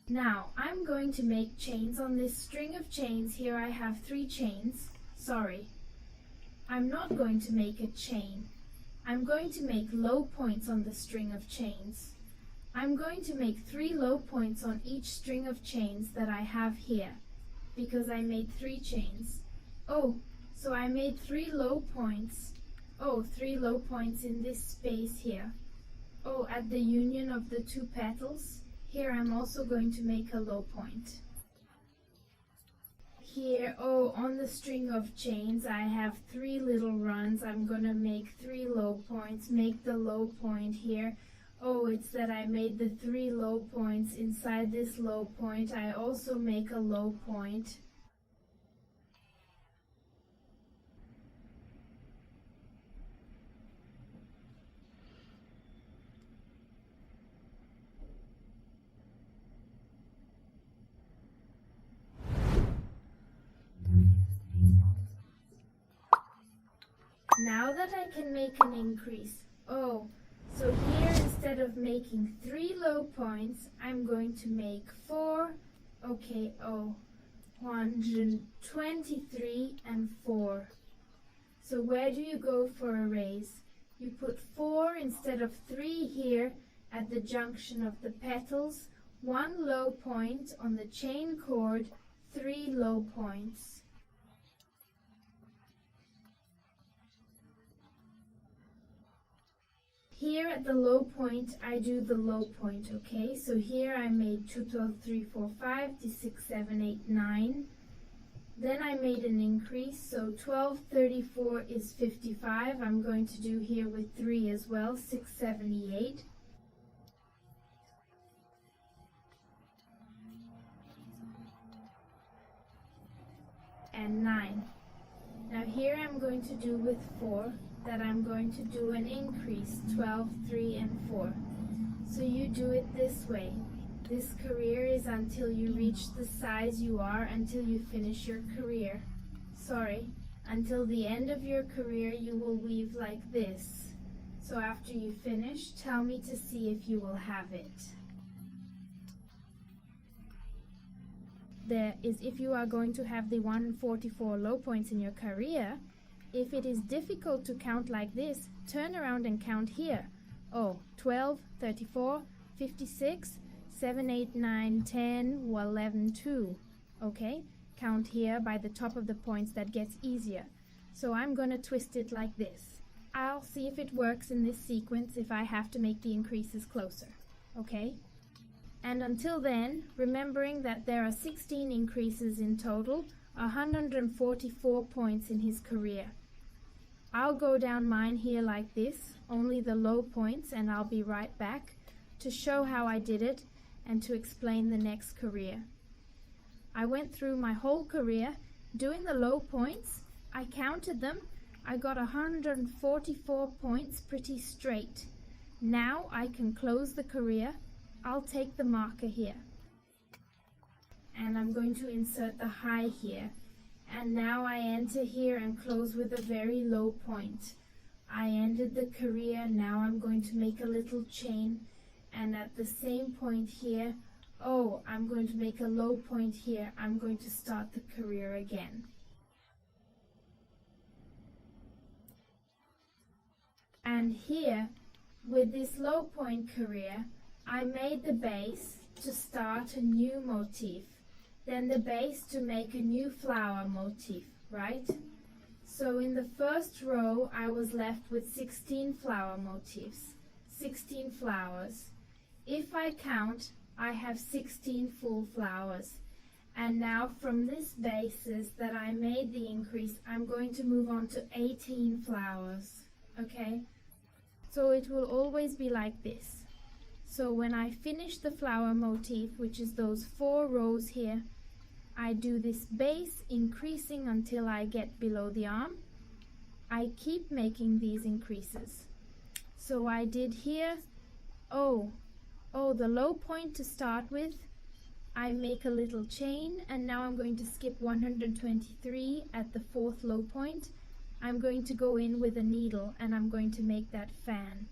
Now I'm going to make chains on this string of chains. Here I have 3 chains. Sorry, I'm not going to make a chain. I'm going to make low points on the string of chains. I'm going to make 3 low points on each string of chains that I have here, because I made 3 chains. Oh, so I made 3 low points. Oh, 3 low points in this space here. Oh, at the union of the 2 petals. Here I'm also going to make a low point. Here, oh, on the string of chains I have 3 little runs. I'm going to make 3 low points, make the low point here. Oh, it's that I made the 3 low points. Inside this low point, I also make a low point. Now that I can make an increase, oh, so here instead of making 3 low points, I'm going to make 4, okay, 123 and 4. So where do you go for a raise? You put 4 instead of 3 here at the junction of the petals, 1 low point on the chain cord, 3 low points. Here at the low point, I do the low point, okay? So here I made 2, 12, 3, 4, 5, 6, 7, 8, 9. Then I made an increase, so 12, 34 is 55. I'm going to do here with 3 as well, 678. And 9. Now here I'm going to do with 4, that I'm going to do an increase, 12, 3, and 4. So you do it this way. This career is until you reach the size you are, until you finish your career. Sorry, until the end of your career you will weave like this. So after you finish, tell me to see if you will have it. There is if you are going to have the 144 low points in your career. If it is difficult to count like this, turn around and count here. 12, 34, 56, 7, 8, 9, 10, 11, 2. Okay? Count here by the top of the points, that gets easier. So I'm going to twist it like this. I'll see if it works in this sequence if I have to make the increases closer. Okay? And until then, remembering that there are 16 increases in total, 144 points in his career. I'll go down mine here like this, only the low points, and I'll be right back to show how I did it and to explain the next career. I went through my whole career doing the low points. I counted them. I got 144 points pretty straight. Now I can close the career. I'll take the marker here. And I'm going to insert the high here. And now I enter here and close with a very low point. I ended the career. Now I'm going to make a little chain. And at the same point here, I'm going to make a low point here. I'm going to start the career again. And here, with this low point career, I made the base to start a new motif. Then the base to make a new flower motif, right? So in the first row, I was left with 16 flower motifs, 16 flowers. If I count, I have 16 full flowers. And now from this basis that I made the increase, I'm going to move on to 18 flowers, okay? So it will always be like this. So when I finish the flower motif, which is those 4 rows here, I do this base increasing until I get below the arm. I keep making these increases. So I did here, the low point to start with. I make a little chain, and now I'm going to skip 123 at the 4th low point. I'm going to go in with a needle, and I'm going to make that fan,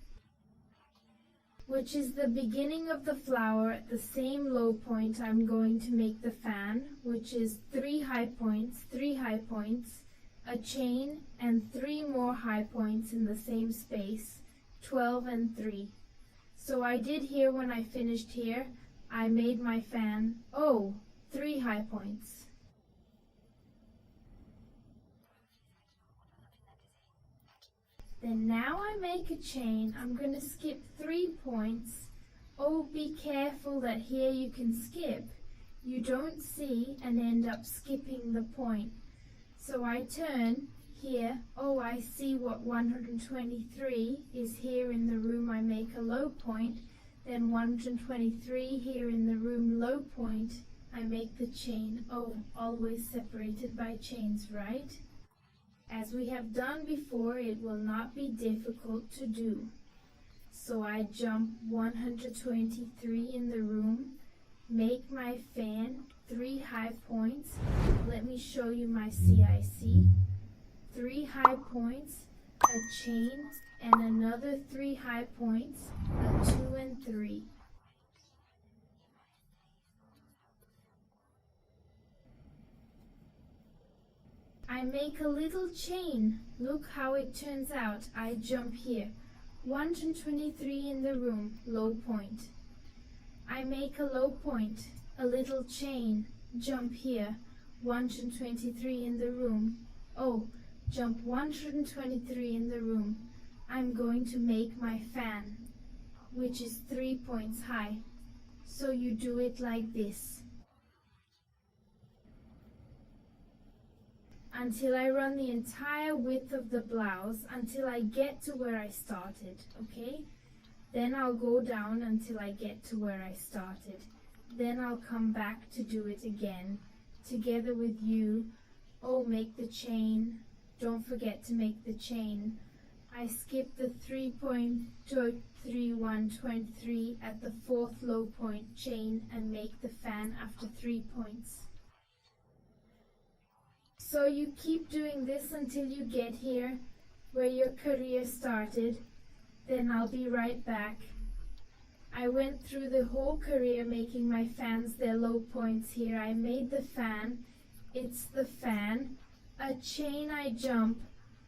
which is the beginning of the flower. At the same low point, I'm going to make the fan, which is 3 high points, 3 high points, a chain, and 3 more high points in the same space, 12 and 3. So I did here when I finished here, I made my fan, 3 high points. Then now I make a chain. I'm going to skip 3 points. Be careful that here you can skip. You don't see and end up skipping the point. So I turn here. I see what 123 is here in the room. I make a low point. Then 123 here in the room, low point. I make the chain. Always separated by chains, right? As we have done before, it will not be difficult to do. So I jump 123 in the room, make my fan, 3 high points. Let me show you my CIC. 3 high points, a chain, and another 3 high points, a 2 and 3. I make a little chain. Look how it turns out. I jump here. 123 in the room, low point. I make a low point, a little chain, jump here. 123 in the room. Oh, jump 123 in the room. I'm going to make my fan, which is 3 points high. So you do it like this, until I run the entire width of the blouse, until I get to where I started, okay? Then I'll go down until I get to where I started. Then I'll come back to do it again, together with you. Oh, make the chain. Don't forget to make the chain. I skip the 3.3123 at the 4th low point chain and make the fan after 3 points. So you keep doing this until you get here where your career started. Then I'll be right back. I went through the whole career making my fans their low points here. I made the fan. It's the fan. A chain, I jump.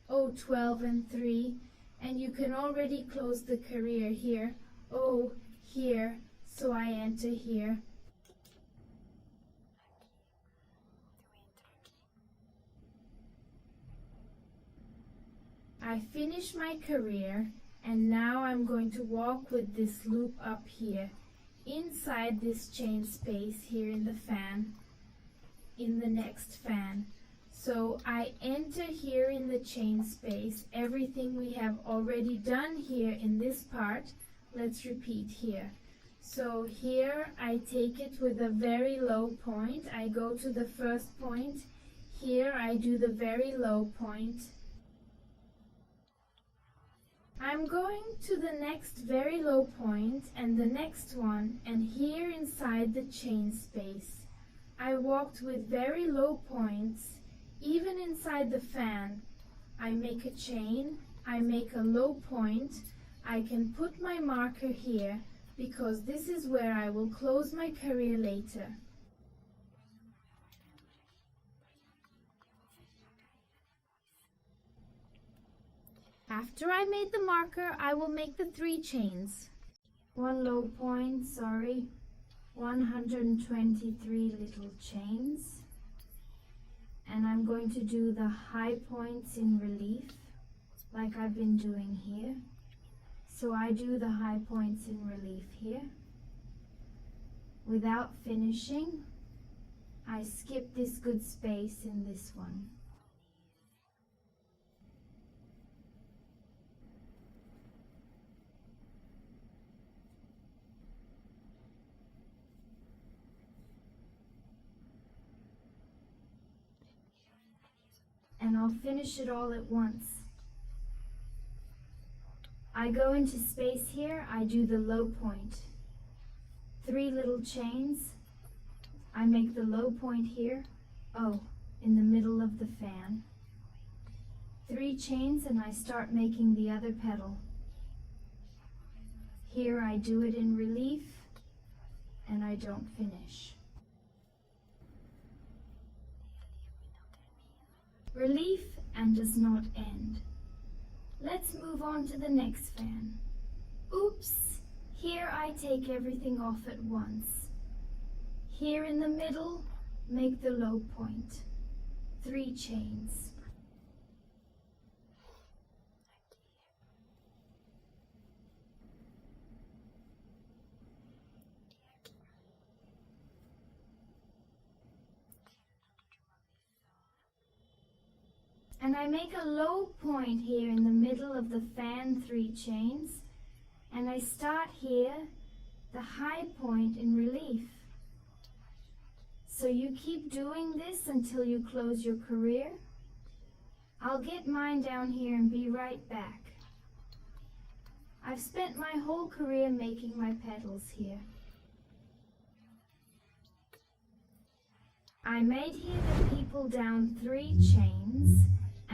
Oh, 12 and 3. And you can already close the career here. Oh, here. So I enter here. I finish my career, and now I'm going to walk with this loop up here, inside this chain space here in the fan, in the next fan. So I enter here in the chain space, everything we have already done here in this part, let's repeat here. So here I take it with a very low point, I go to the first point, here I do the very low point. I'm going to the next very low point and the next one, and here inside the chain space. I walked with very low points, even inside the fan. I make a chain, I make a low point. I can put my marker here because this is where I will close my career later. After I made the marker, I will make the 3 chains. 1 low point, 123 little chains. And I'm going to do the high points in relief, like I've been doing here. So I do the high points in relief here. Without finishing, I skip this good space in this one. And I'll finish it all at once. I go into space here, I do the low point. 3 little chains, I make the low point here, oh, in the middle of the fan. 3 chains and I start making the other petal. Here I do it in relief and I don't finish. Relief and does not end. Let's move on to the next fan. Oops! Here I take everything off at once. Here in the middle, make the low point. 3 chains. And I make a low point here in the middle of the fan, 3 chains, and I start here, the high point in relief. So you keep doing this until you close your career. I'll get mine down here and be right back. I've spent my whole career making my petals here. I made here the people down 3 chains,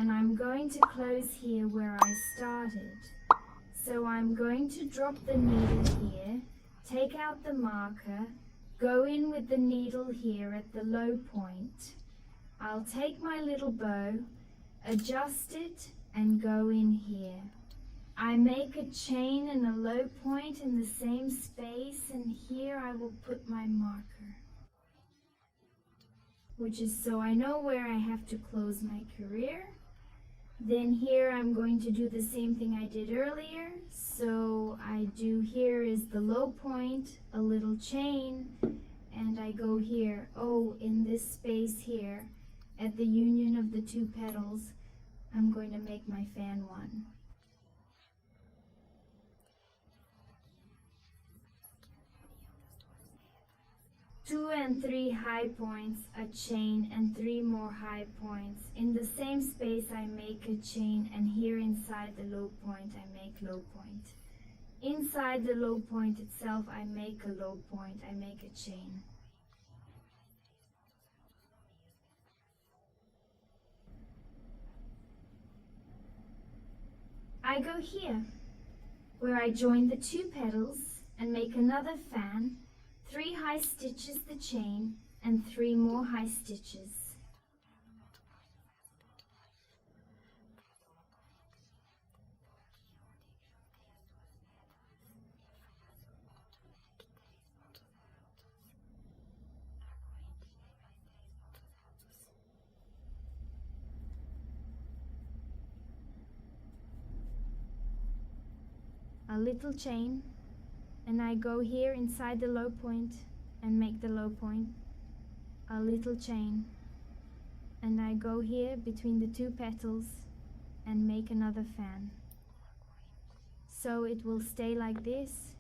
and I'm going to close here where I started. So I'm going to drop the needle here, take out the marker, go in with the needle here at the low point. I'll take my little bow, adjust it, and go in here. I make a chain and a low point in the same space, and here I will put my marker, which is so I know where I have to close my career. Then here I'm going to do the same thing I did earlier. So I do here is the low point, a little chain, and I go here, in this space here, at the union of the two petals, I'm going to make my fan one. 2 and 3 high points, a chain, and 3 more high points. In the same space I make a chain, and here inside the low point I make low point. Inside the low point itself I make a low point, I make a chain. I go here, where I join the 2 petals and make another fan, 3 high stitches the chain, and 3 more high stitches. A little chain, and I go here inside the low point and make the low point. A little chain, and I go here between the 2 petals and make another fan. So it will stay like this.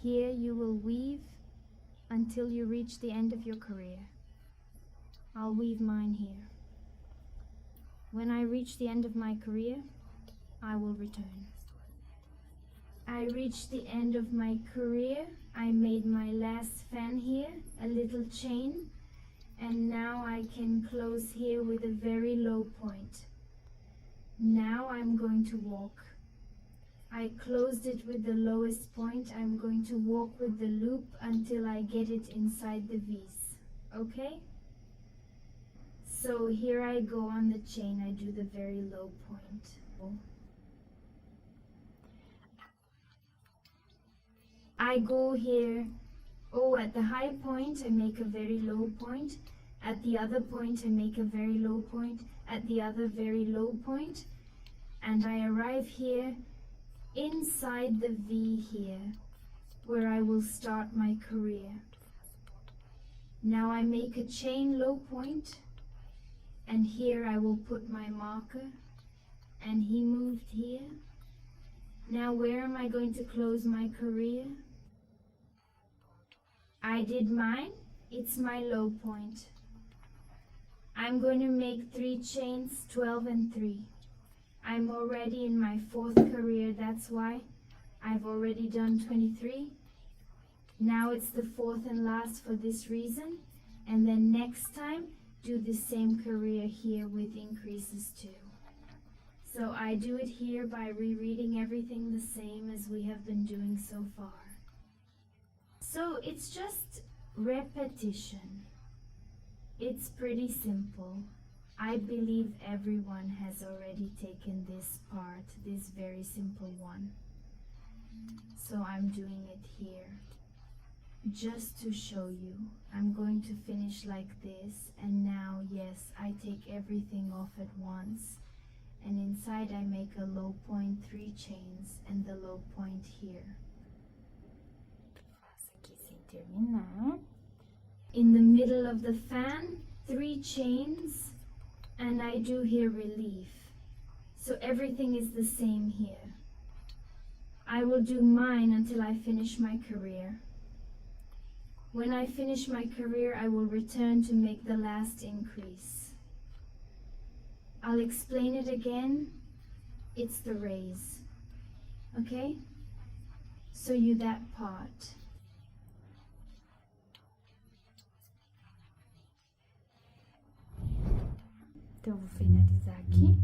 Here you will weave until you reach the end of your career. I'll weave mine here. When I reach the end of my career, I will return. I reached the end of my career. I made my last fan here, a little chain, and now I can close here with a very low point. Now I'm going to walk. I closed it with the lowest point. I'm going to walk with the loop until I get it inside the V's, okay? So here I go on the chain, I do the very low point. I go here, at the high point I make a very low point, at the other point I make a very low point, at the other very low point, and I arrive here inside the V here, where I will start my career. Now I make a chain low point, and here I will put my marker, and he moved here. Now where am I going to close my career? I did mine, it's my low point. I'm going to make 3 chains, 12 and 3. I'm already in my 4th career, that's why I've already done 23. Now it's the 4th and last for this reason, and then next time do the same career here with increases too. So I do it here by rereading everything the same as we have been doing so far. So it's just repetition. It's pretty simple. I believe everyone has already taken this part, this very simple one. So I'm doing it here just to show you. I'm going to finish like this, and now yes, I take everything off at once, and inside I make a low point, 3 chains, and the low point here. In the middle of the fan, 3 chains, and I do here relief. So everything is the same here. I will do mine until I finish my career. When I finish my career, I will return to make the last increase. I'll explain it again. It's the raise. Okay? So you that part. Então, eu vou finalizar aqui.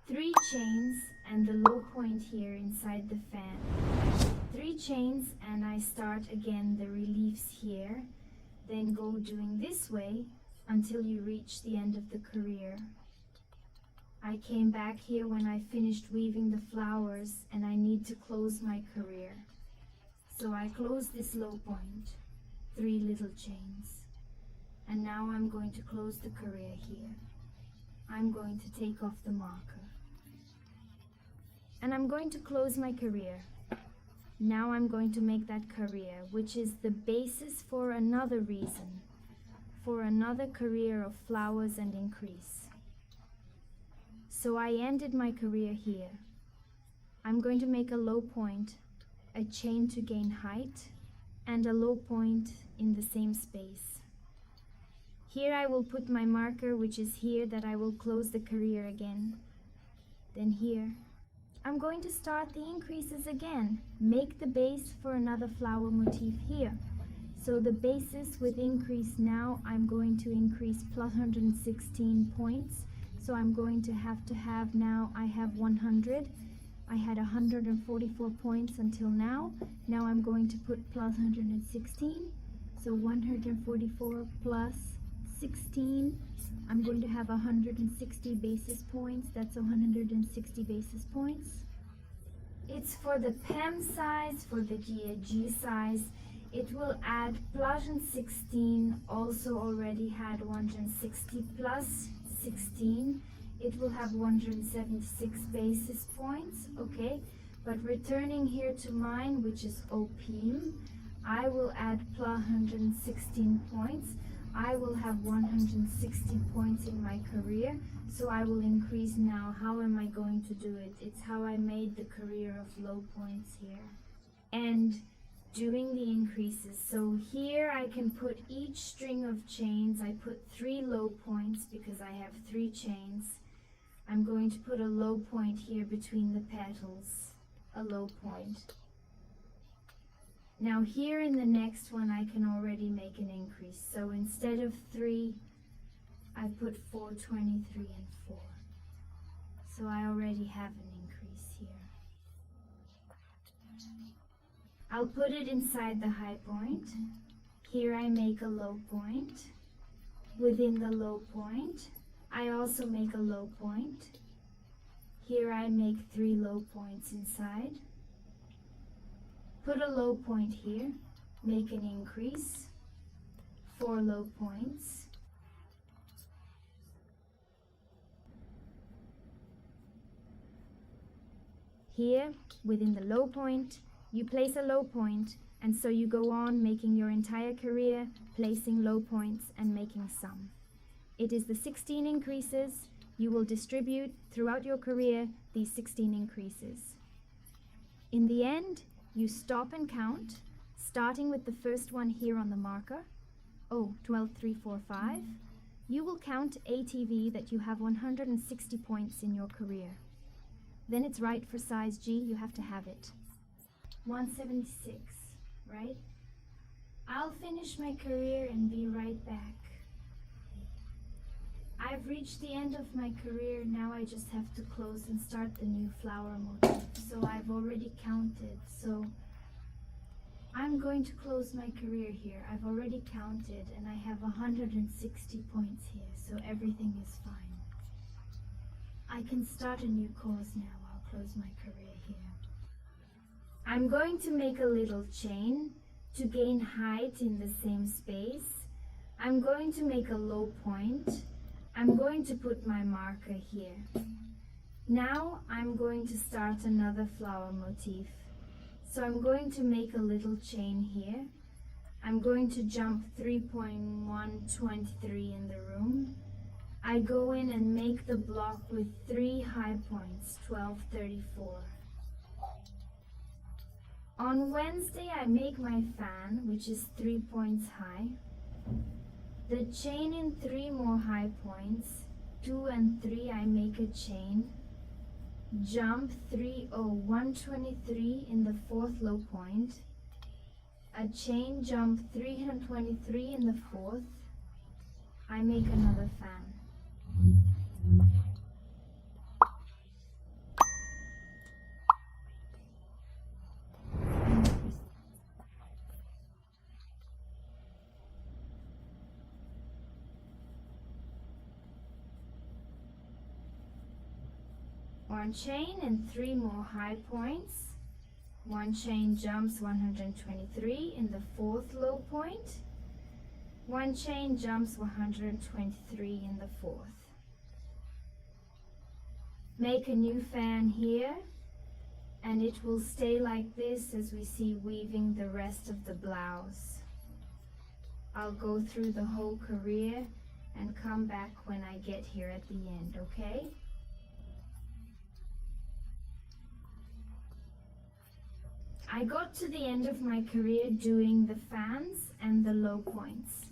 3 chains and the low point here inside the fan. 3 chains, and I start again the reliefs here, then go doing this way until you reach the end of the career. I came back here when I finished weaving the flowers and I need to close my career. So I close this low point, 3 little chains. And now I'm going to close the career here. I'm going to take off the marker. And I'm going to close my career. Now I'm going to make that career, which is the basis for another reason, for another career of flowers and increase. So I ended my career here. I'm going to make a low point, a chain to gain height, and a low point in the same space. Here I will put my marker, which is here, that I will close the career again. Then here, I'm going to start the increases again, make the base for another flower motif here. So the basis with increase now, I'm going to increase plus 116 points. So I'm going to have now, I have 100. I had 144 points until now. Now I'm going to put plus 116. So 144 plus 16. I'm going to have 160 basis points. That's 160 basis points. It's for the PEM size, for the GAG size. It will add plus 16, also already had 160 plus 16. It will have 176 basis points, okay? But returning here to mine, which is OP, I will add plus 116 points. I will have 160 points in my career, so I will increase now. How am I going to do it? It's how I made the career of low points here. And doing the increases. So here I can put each string of chains. I put 3 low points because I have 3 chains. I'm going to put a low point here between the petals, a low point. Now here in the next one I can already make an increase. So instead of 3, I put 4, 23 and 4. So I already have an increase here. I'll put it inside the high point. Here I make a low point. Within the low point, I also make a low point. Here I make 3 low points inside. Put a low point here, make an increase, 4 low points. Here, within the low point, you place a low point, and so you go on making your entire career, placing low points and making some. It is the 16 increases. You will distribute throughout your career these 16 increases. In the end, you stop and count, starting with the first one here on the marker. 12, 3, 4, 5. You will count ATV that you have 160 points in your career. Then it's right for size G, you have to have it. 176, right? I'll finish my career and be right back. I've reached the end of my career, now I just have to close and start the new flower motif. So I've already counted, so I'm going to close my career here. I've already counted and I have 160 points here, so everything is fine. I can start a new course now. I'll close my career here. I'm going to make a little chain to gain height in the same space. I'm going to make a low point. I'm going to put my marker here. Now I'm going to start another flower motif. So I'm going to make a little chain here. I'm going to jump 3.123 in the room. I go in and make the block with 3 high points, 1234. On Wednesday I make my fan, which is 3 points high. The chain in 3 more high points, 2 and 3, I make a chain. Jump 123 in the 4th low point. A chain jump 323 in the 4th. I make another fan. 1 chain and 3 more high points. 1 chain jumps 123 in the 4th low point. 1 chain jumps 123 in the 4th. Make a new fan here, and it will stay like this as we see weaving the rest of the blouse. I'll go through the whole career and come back when I get here at the end, okay? I got to the end of my career doing the fans and the low points.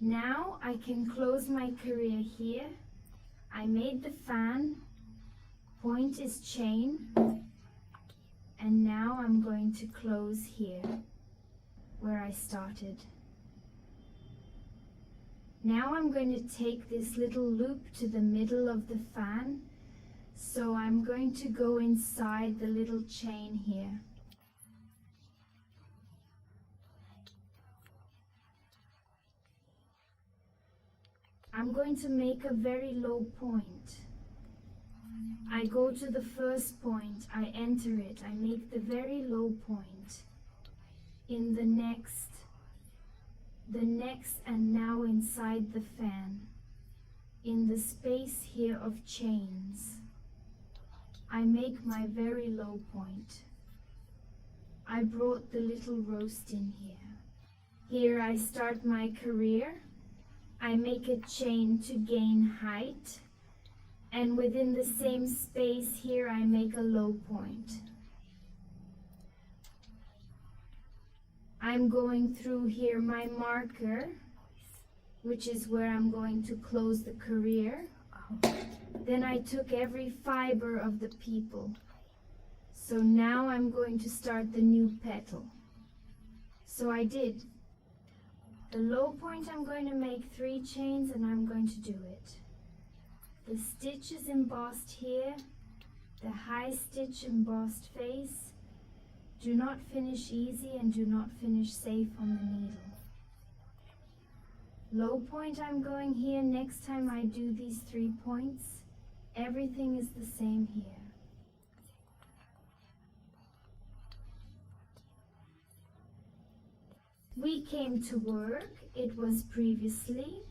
Now I can close my career here. I made the fan, point is chain, and now I'm going to close here where I started. Now I'm going to take this little loop to the middle of the fan, so I'm going to go inside the little chain here. I'm going to make a very low point. I go to the first point, I enter it, I make the very low point. In the next, and now inside the fan, in the space here of chains, I make my very low point. I brought the little roast in here. Here I start my career. I make a chain to gain height, and within the same space here I make a low point. I'm going through here my marker, which is where I'm going to close the career. Then I took every fiber of the people. So now I'm going to start the new petal. So I did. The low point, I'm going to make 3 chains and I'm going to do it. The stitch is embossed here, the high stitch embossed face. Do not finish easy and do not finish safe on the needle. Low point, I'm going here. Next time I do these 3 points, everything is the same here. We came to work, it was previously.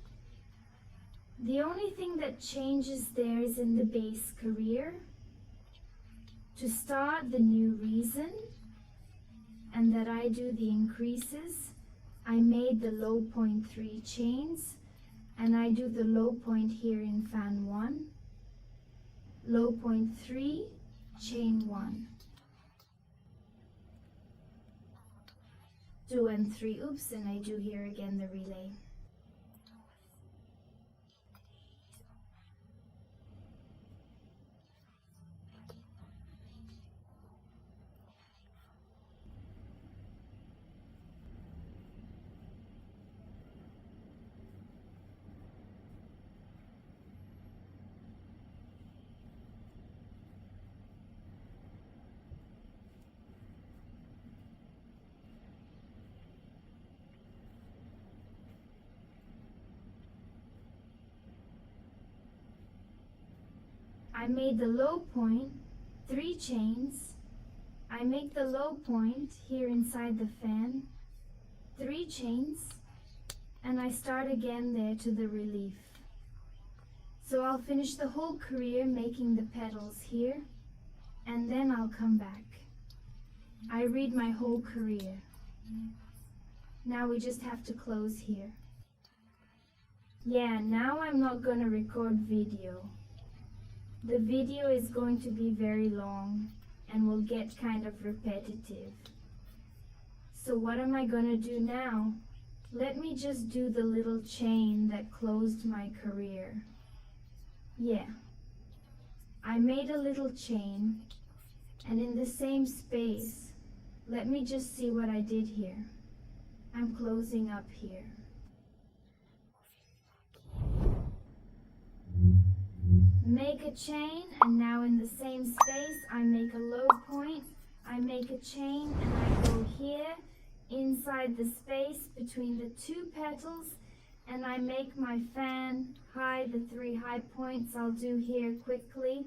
The only thing that changes there is in the base career. To start the new reason, and that I do the increases, I made the low point 3 chains, and I do the low point here in fan 1, low point 3, chain 1. 2 and 3, oops, and I do here again the relay. I made the low point, 3 chains. I make the low point here inside the fan, 3 chains, and I start again there to the relief. So I'll finish the whole career making the petals here, and then I'll come back. I read my whole career. Now we just have to close here. Yeah, now I'm not going to record video. The video is going to be very long and will get kind of repetitive. So what am I going to do now? Let me just do the little chain that closed my career. Yeah, I made a little chain, and in the same space, let me just see what I did here. I'm closing up here. Make a chain, and now in the same space I make a low point, I make a chain, and I go here inside the space between the 2 petals, and I make my fan high, the 3 high points I'll do here quickly.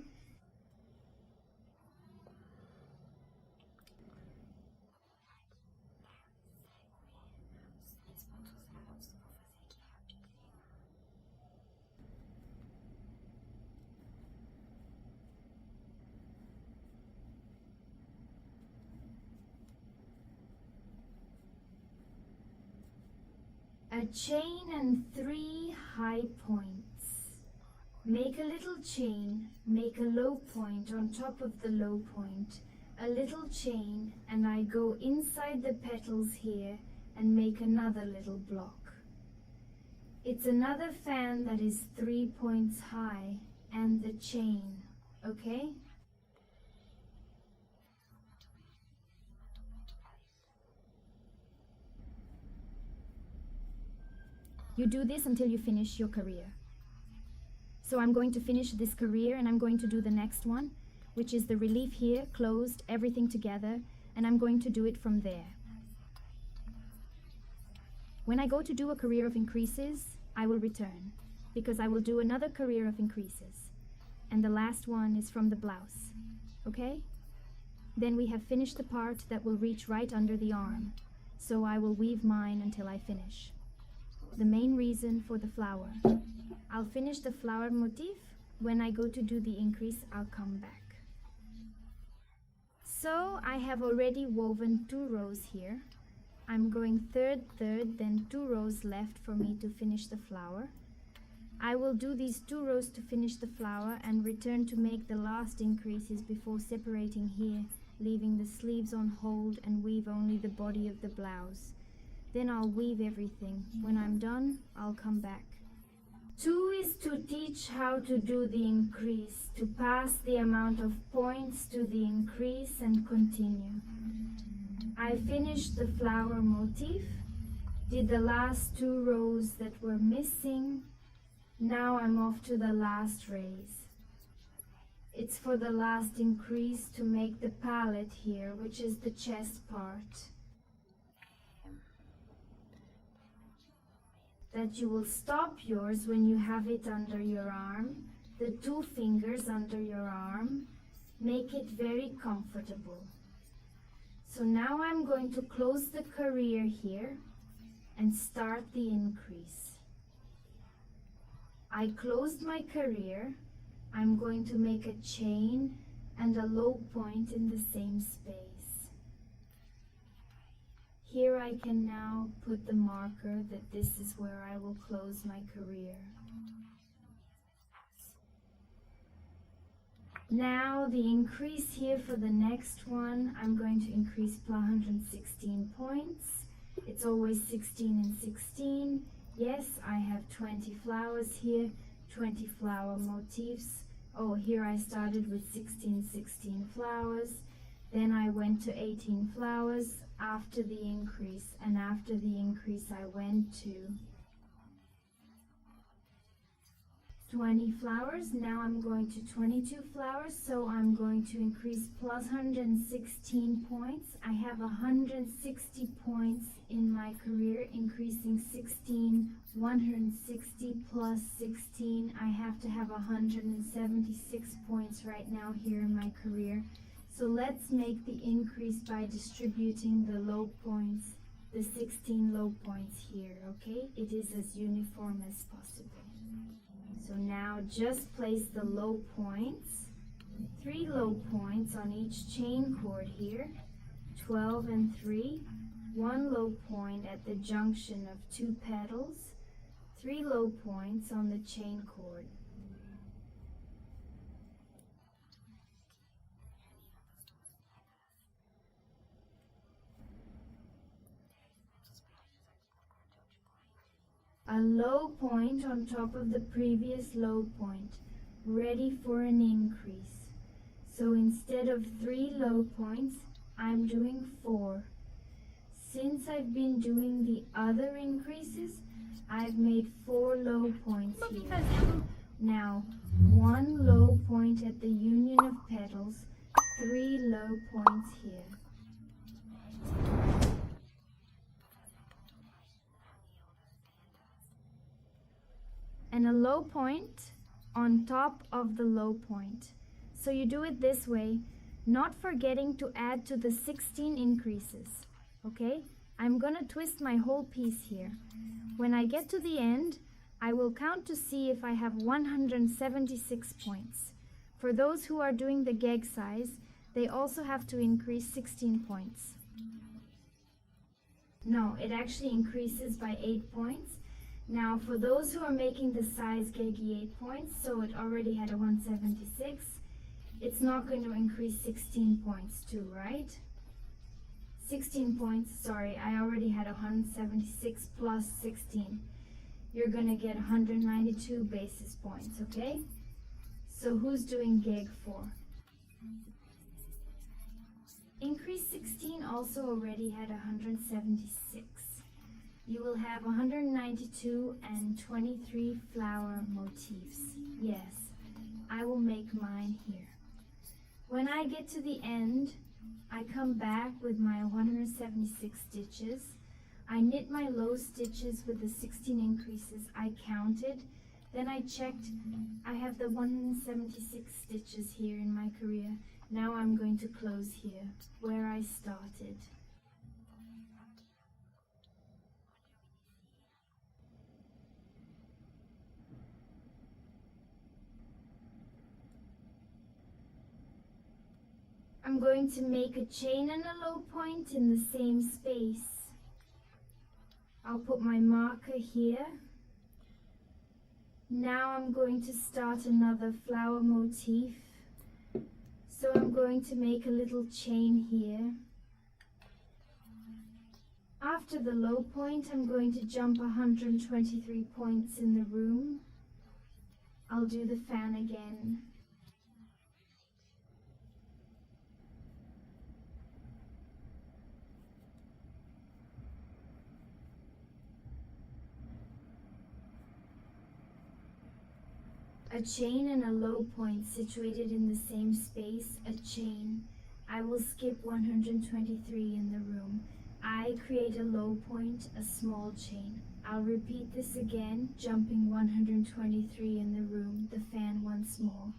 a chain and 3 high points. Make a little chain, make a low point on top of the low point, a little chain, and I go inside the petals here and make another little block. It's another fan that is 3 points high and the chain, okay? You do this until you finish your career. So I'm going to finish this career and I'm going to do the next one, which is the relief here, closed, everything together, and I'm going to do it from there. When I go to do a career of increases, I will return, because I will do another career of increases. And the last one is from the blouse, okay? Then we have finished the part that will reach right under the arm, so I will weave mine until I finish. The main reason for the flower. I'll finish the flower motif. When I go to do the increase, I'll come back. So I have already woven 2 rows here. I'm going third, then 2 rows left for me to finish the flower. I will do these 2 rows to finish the flower and return to make the last increases before separating here, leaving the sleeves on hold and weave only the body of the blouse. Then I'll weave everything. When I'm done, I'll come back. 2 is to teach how to do the increase, to pass the amount of points to the increase and continue. I finished the flower motif, did the last 2 rows that were missing. Now I'm off to the last raise. It's for the last increase to make the palette here, which is the chest part. That you will stop yours when you have it under your arm, the 2 fingers under your arm. Make it very comfortable. So now I'm going to close the career here and start the increase. I closed my career. I'm going to make a chain and a low point in the same space. Here I can now put the marker that this is where I will close my career. Now the increase here for the next one, I'm going to increase 116 points. It's always 16 and 16. Yes, I have 20 flowers here, 20 flower motifs. Oh, here I started with 16 flowers. Then I went to 18 flowers after the increase, and after the increase I went to 20 flowers. Now I'm going to 22 flowers, so I'm going to increase plus 116 points. I have 160 points in my career, increasing 16, 160 plus 16. I have to have 176 points right now here in my career. So let's make the increase by distributing the low points, the 16 low points here, okay? It is as uniform as possible. So now just place the low points, 3 low points on each chain cord here, 12 and 3, 1 low point at the junction of 2 petals, 3 low points on the chain cord. A low point on top of the previous low point, ready for an increase. So instead of 3 low points, I'm doing 4. Since I've been doing the other increases, I've made 4 low points here. Now, 1 low point at the union of petals, 3 low points here. And a low point on top of the low point. So you do it this way, not forgetting to add to the 16 increases, okay? I'm gonna twist my whole piece here. When I get to the end, I will count to see if I have 176 points. For those who are doing the gag size, they also have to increase 16 points. No, it actually increases by 8 points. Now for those who are making the size gaggy 8 points, so it already had a 176, it's not going to increase 16 points too, right? 16 points, sorry, I already had 176 plus 16. You're going to get 192 basis points, okay? So who's doing gag 4? Increase 16 also already had 176. You will have 192 and 23 flower motifs. Yes, I will make mine here. When I get to the end, I come back with my 176 stitches. I knit my low stitches with the 16 increases I counted. Then I checked, I have the 176 stitches here in my career. Now I'm going to close here, where I started. I'm going to make a chain and a low point in the same space. I'll put my marker here. Now I'm going to start another flower motif. So I'm going to make a little chain here. After the low point, I'm going to jump 123 points in the room. I'll do the fan again. A chain and a low point situated in the same space, a chain. I will skip 123 in the room. I create a low point, a small chain. I'll repeat this again, jumping 123 in the room, the fan once more.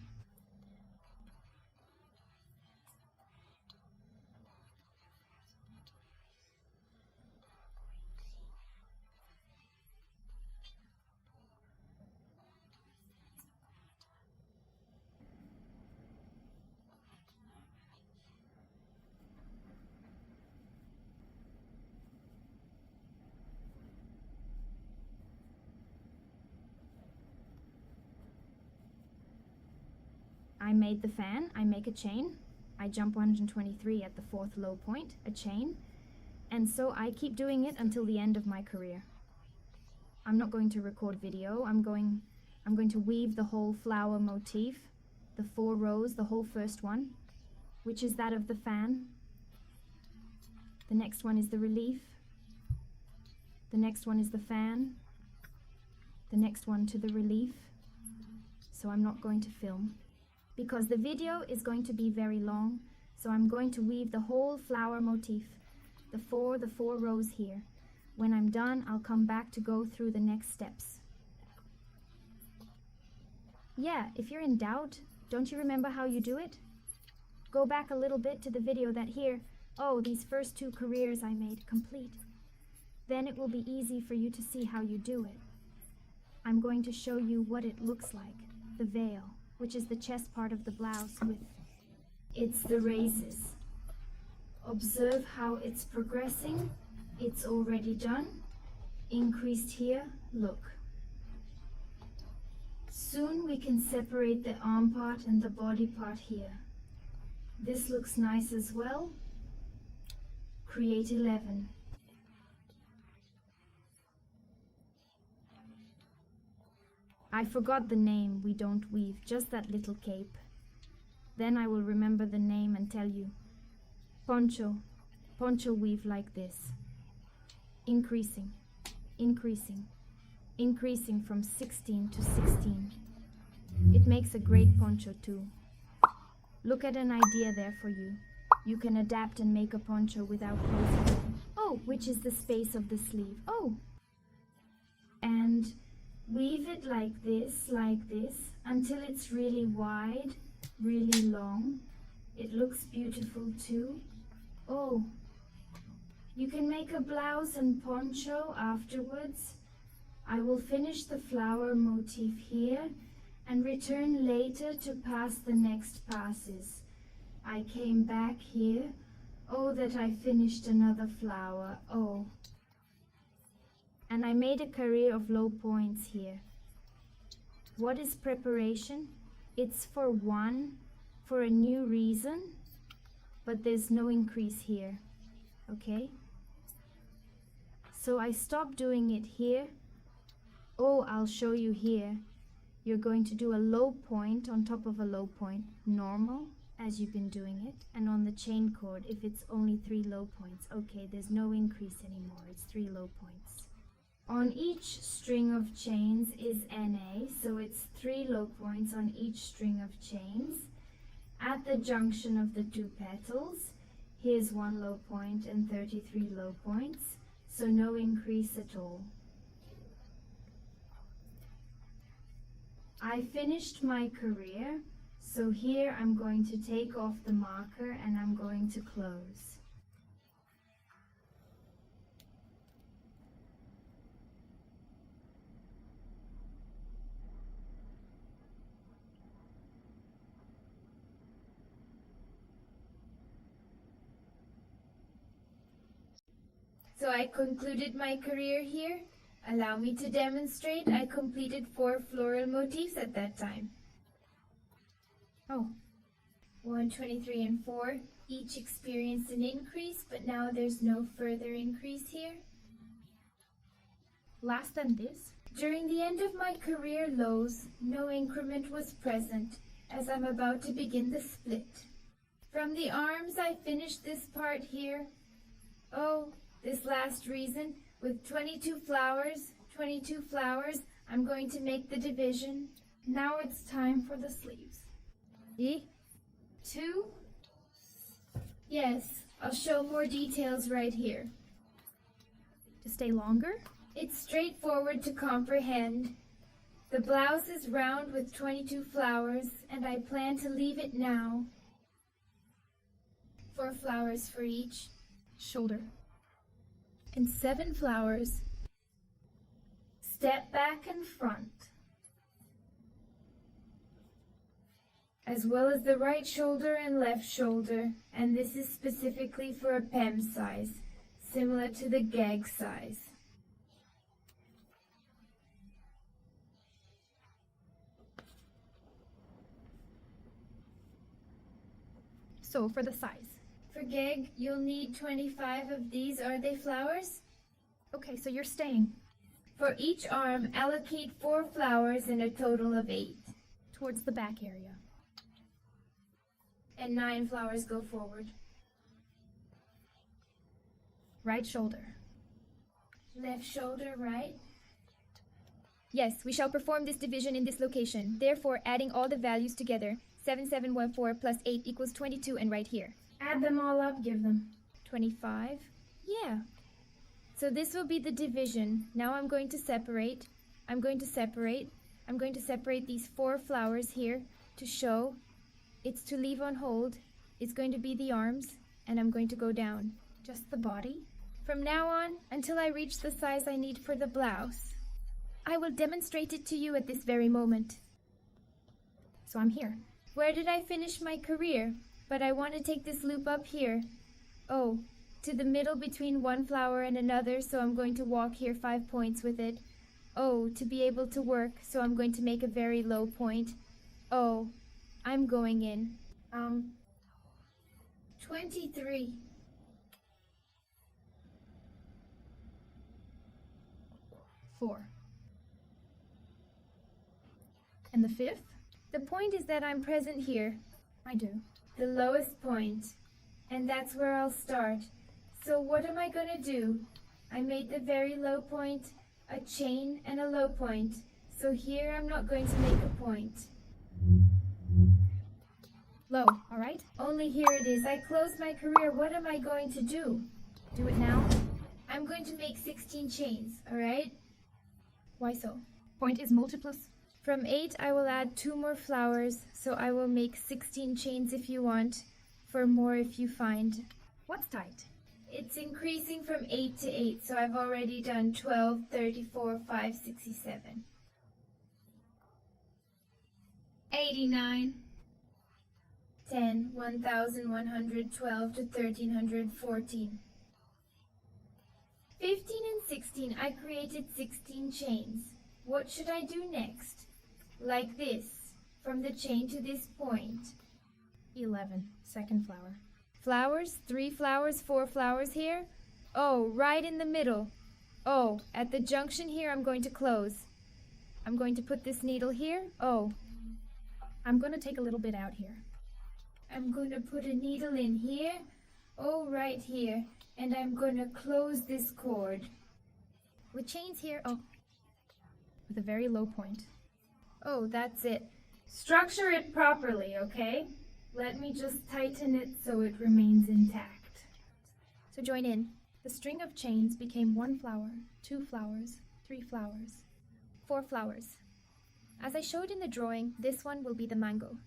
I made the fan, I make a chain, I jump 123 at the 4th low point, a chain, and so I keep doing it until the end of my career. I'm not going to record video, I'm going to weave the whole flower motif, the 4 rows, the whole first one, which is that of the fan. The next one is the relief, the next one is the fan, the next one to the relief, so I'm not going to film. Because the video is going to be very long, so I'm going to weave the whole flower motif, the four rows here. When I'm done, I'll come back to go through the next steps. Yeah, if you're in doubt, don't you remember how you do it? Go back a little bit to the video that here, oh, these first 2 careers I made complete. Then it will be easy for you to see how you do it. I'm going to show you what it looks like, the veil, which is the chest part of the blouse with it's the raises. Observe how it's progressing. It's already done. Increased here, look. Soon we can separate the arm part and the body part here. This looks nice as well. Create 11. I forgot the name, we don't weave, just that little cape. Then I will remember the name and tell you. Poncho. Poncho weave like this. Increasing, increasing, increasing from 16 to 16. It makes a great poncho too. Look at an idea there for you. You can adapt and make a poncho without closing. Oh, which is the space of the sleeve. Oh! And weave it like this, until it's really wide, really long. It looks beautiful too. Oh, you can make a blouse and poncho afterwards. I will finish the flower motif here and return later to pass the next passes. I came back here. Oh, that I finished another flower. Oh. and I made a career of low points here. What is preparation? It's for a new reason, but there's no increase here. Okay? So I stopped doing it here. Oh, I'll show you here. You're going to do a low point on top of a low point, normal, as you've been doing it, and on the chain cord, if it's only 3 low points, okay, there's no increase anymore, it's 3 low points. On each string of chains is NA, so it's 3 low points on each string of chains. At the junction of the 2 petals, here's 1 low point and 33 low points, so no increase at all. I finished my career, so here I'm going to take off the marker and I'm going to close. So I concluded my career here. Allow me to demonstrate. I completed 4 floral motifs at that time. Oh, 1, 23, and 4 each experienced an increase, but now there's no further increase here. Last than this. During the end of my career lows, no increment was present, as I'm about to begin the split. From the arms, I finished this part here. Oh, this last reason, with 22 flowers, I'm going to make the division. Now it's time for the sleeves. 2. Yes, I'll show more details right here. To stay longer? It's straightforward to comprehend. The blouse is round with 22 flowers, and I plan to leave it now. 4 flowers for each shoulder. And 7 flowers. Step back and front. As well as the right shoulder and left shoulder, and this is specifically for a PEM size, similar to the gag size. So for the size. For gag, you'll need 25 of these. Are they flowers? Okay, so you're staying. For each arm, allocate 4 flowers in a total of 8. Towards the back area. And 9 flowers go forward. Right shoulder. Left shoulder, right. Yes, we shall perform this division in this location. Therefore, adding all the values together, 7714 plus 8 equals 22, and right here. Add them all up, give them. 25. Yeah. So this will be the division. Now I'm going to separate. I'm going to separate these 4 flowers here to show. It's to leave on hold. It's going to be the arms, and I'm going to go down. Just the body? From now on, until I reach the size I need for the blouse. I will demonstrate it to you at this very moment. So I'm here. Where did I finish my career? But I want to take this loop up here. Oh, to the middle between one flower and another, so I'm going to walk here 5 points with it. Oh, to be able to work, so I'm going to make a very low point. Oh, I'm going in. 23. 4. And the 5th? The point is that I'm present here. I do. The lowest point. And that's where I'll start. So what am I going to do? I made the very low point, a chain, and a low point. So here I'm not going to make a point. Low, all right? Only here it is. I closed my career. What am I going to do? Do it now. I'm going to make 16 chains, all right? Why so? Point is multiplice. From 8, I will add 2 more flowers, so I will make 16 chains if you want, for more if you find. What's tight? It's increasing from 8 to 8, so I've already done 12, 34, 5, 67. 89. 10, 1112 to 1314. 15 and 16. I created 16 chains. What should I do next? Like this, from the chain to this point. 11. Second flower. Flowers, 3 flowers, 4 flowers here. Oh, right in the middle. Oh, at the junction here I'm going to close. I'm going to put this needle here. Oh, I'm going to take a little bit out here. I'm going to put a needle in here. Oh, right here. And I'm going to close this cord. With chains here, oh, with a very low point. oh, that's it. Structure it properly, okay? Let me just tighten it so it remains intact. So join in. The string of chains became 1 flower, 2 flowers, 3 flowers, 4 flowers. As I showed in the drawing, this one will be the mango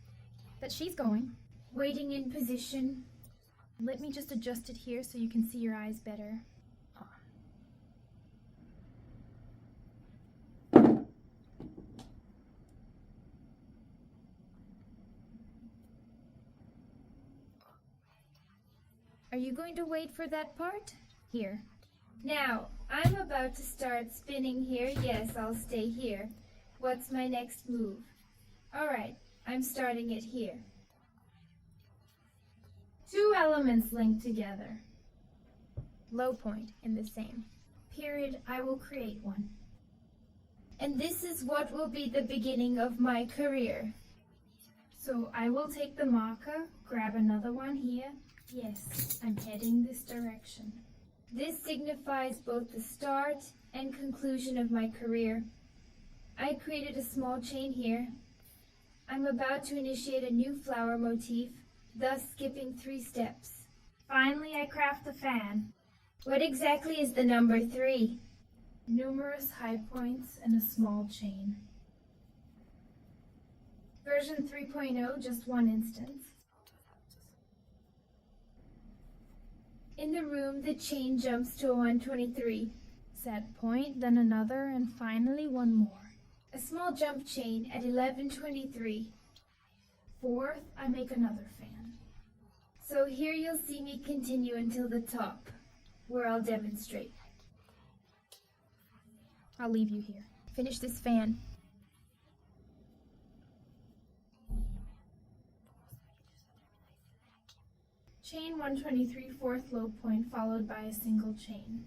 that she's going. Waiting in position. Let me just adjust it here so you can see your eyes better. Are you going to wait for that part? Here. Now, I'm about to start spinning here. Yes, I'll stay here. What's my next move? Alright, I'm starting it here. 2 elements linked together. Low point in the same. Period, I will create one. And this is what will be the beginning of my career. So I will take the marker, grab another one here. Yes, I'm heading this direction. This signifies both the start and conclusion of my career. I created a small chain here. I'm about to initiate a new flower motif, thus skipping 3 steps. Finally, I craft the fan. What exactly is the number 3? Numerous high points and a small chain. Version 3.0, just 1 instance. In the room, the chain jumps to a 123. Set point, then another, and finally one more. A small jump chain at 1123. 4th, I make another fan. So here you'll see me continue until the top, where I'll demonstrate. I'll leave you here. Finish this fan. Chain 123, 4th low point, followed by a single chain.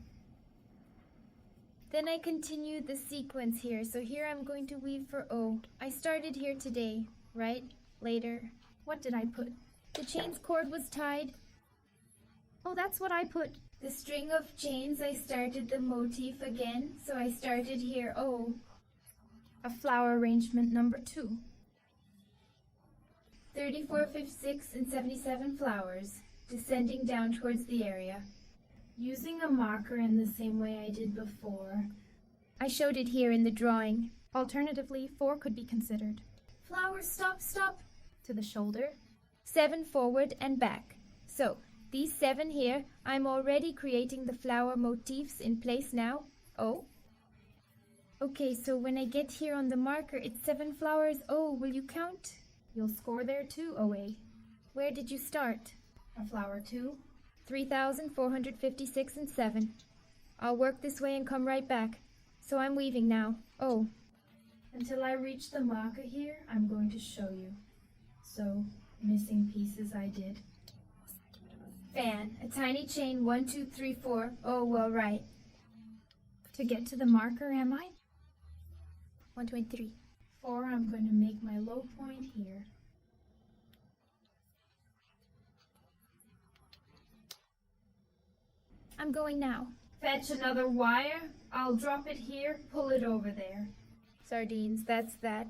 Then I continue the sequence here. So here I'm going to weave for O. I started here today, right? Later. What did I put? The chain's cord was tied. Oh, that's what I put. The string of chains, I started the motif again, so I started here O. A flower arrangement number 2. 34, 56, and 77 flowers, descending down towards the area. Using a marker in the same way I did before. I showed it here in the drawing. Alternatively, 4 could be considered. Flowers, stop, stop. To the shoulder. 7 forward and back. So, these 7 here, I'm already creating the flower motifs in place now. Oh. Okay, so when I get here on the marker, it's 7 flowers. Oh, will you count? You'll score there too, OA. Where did you start? A flower 2. 3,456 and 7. I'll work this way and come right back. So I'm weaving now. Oh. Until I reach the marker here, I'm going to show you. So, missing pieces I did. Fan, a tiny chain, 1, 2, 3, 4. Oh, well, right. To get to the marker, am I? 123. 4, I'm going to make my low point here. I'm going now. Fetch another wire. I'll drop it here, pull it over there. Sardines, that's that.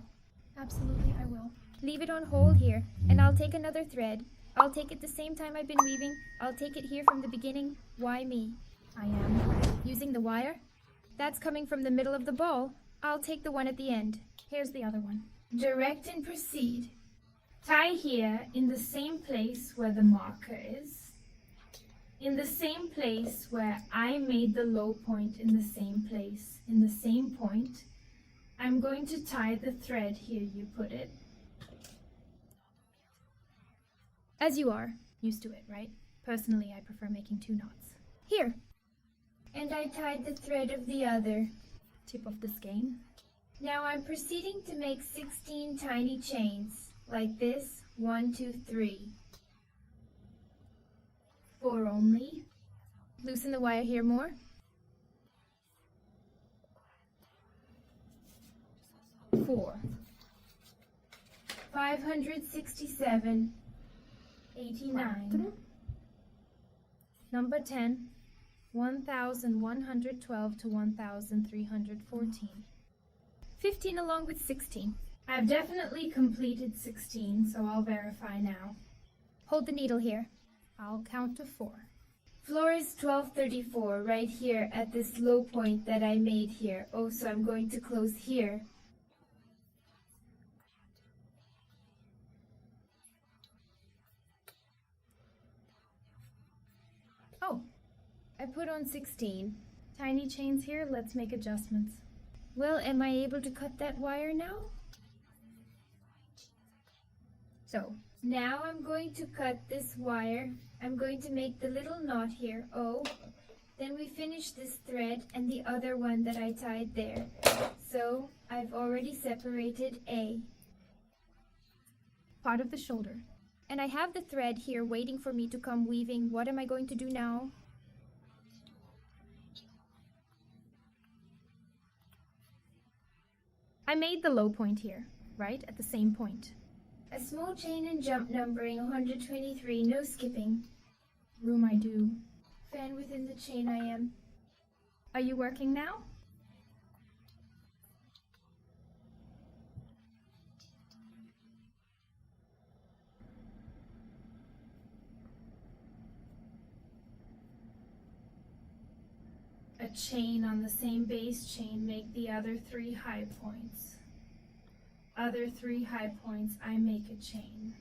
Absolutely, I will. Leave it on hold here, and I'll take another thread. I'll take it the same time I've been weaving. I'll take it here from the beginning. Why me? I am. Using the wire? That's coming from the middle of the ball. I'll take the one at the end. Here's the other one. Direct and proceed. Tie here in the same place where the marker is. In the same place where I made the low point, in the same place, in the same point. I'm going to tie the thread here you put it. As you are. Used to it, right? Personally, I prefer making 2 knots. Here. And and I tied the thread of the other. Tip of the skein. Now I'm proceeding to make 16 tiny chains, like this, 1, 2, 3. 4 only. Loosen the wire here more. 4. 567. 89. Number 10. 1112 to 1314. 15 along with 16. I've definitely completed 16, so I'll verify now. Hold the needle here. I'll count to 4. Floor is 1234, right here at this low point that I made here. Oh, so I'm going to close here. Oh, I put on 16. Tiny chains here, let's make adjustments. Well, am I able to cut that wire now? So, now I'm going to cut this wire. I'm going to make the little knot here, O. Then we finish this thread and the other one that I tied there. So, I've already separated A. Part of the shoulder. And I have the thread here waiting for me to come weaving. What am I going to do now? I made the low point here, right at the same point. A small chain and jump numbering 123, no skipping. Room I do. Fan within the chain I am. Are you working now? A chain on the same base chain make the other 3 high points. Other 3 high points, I make a chain.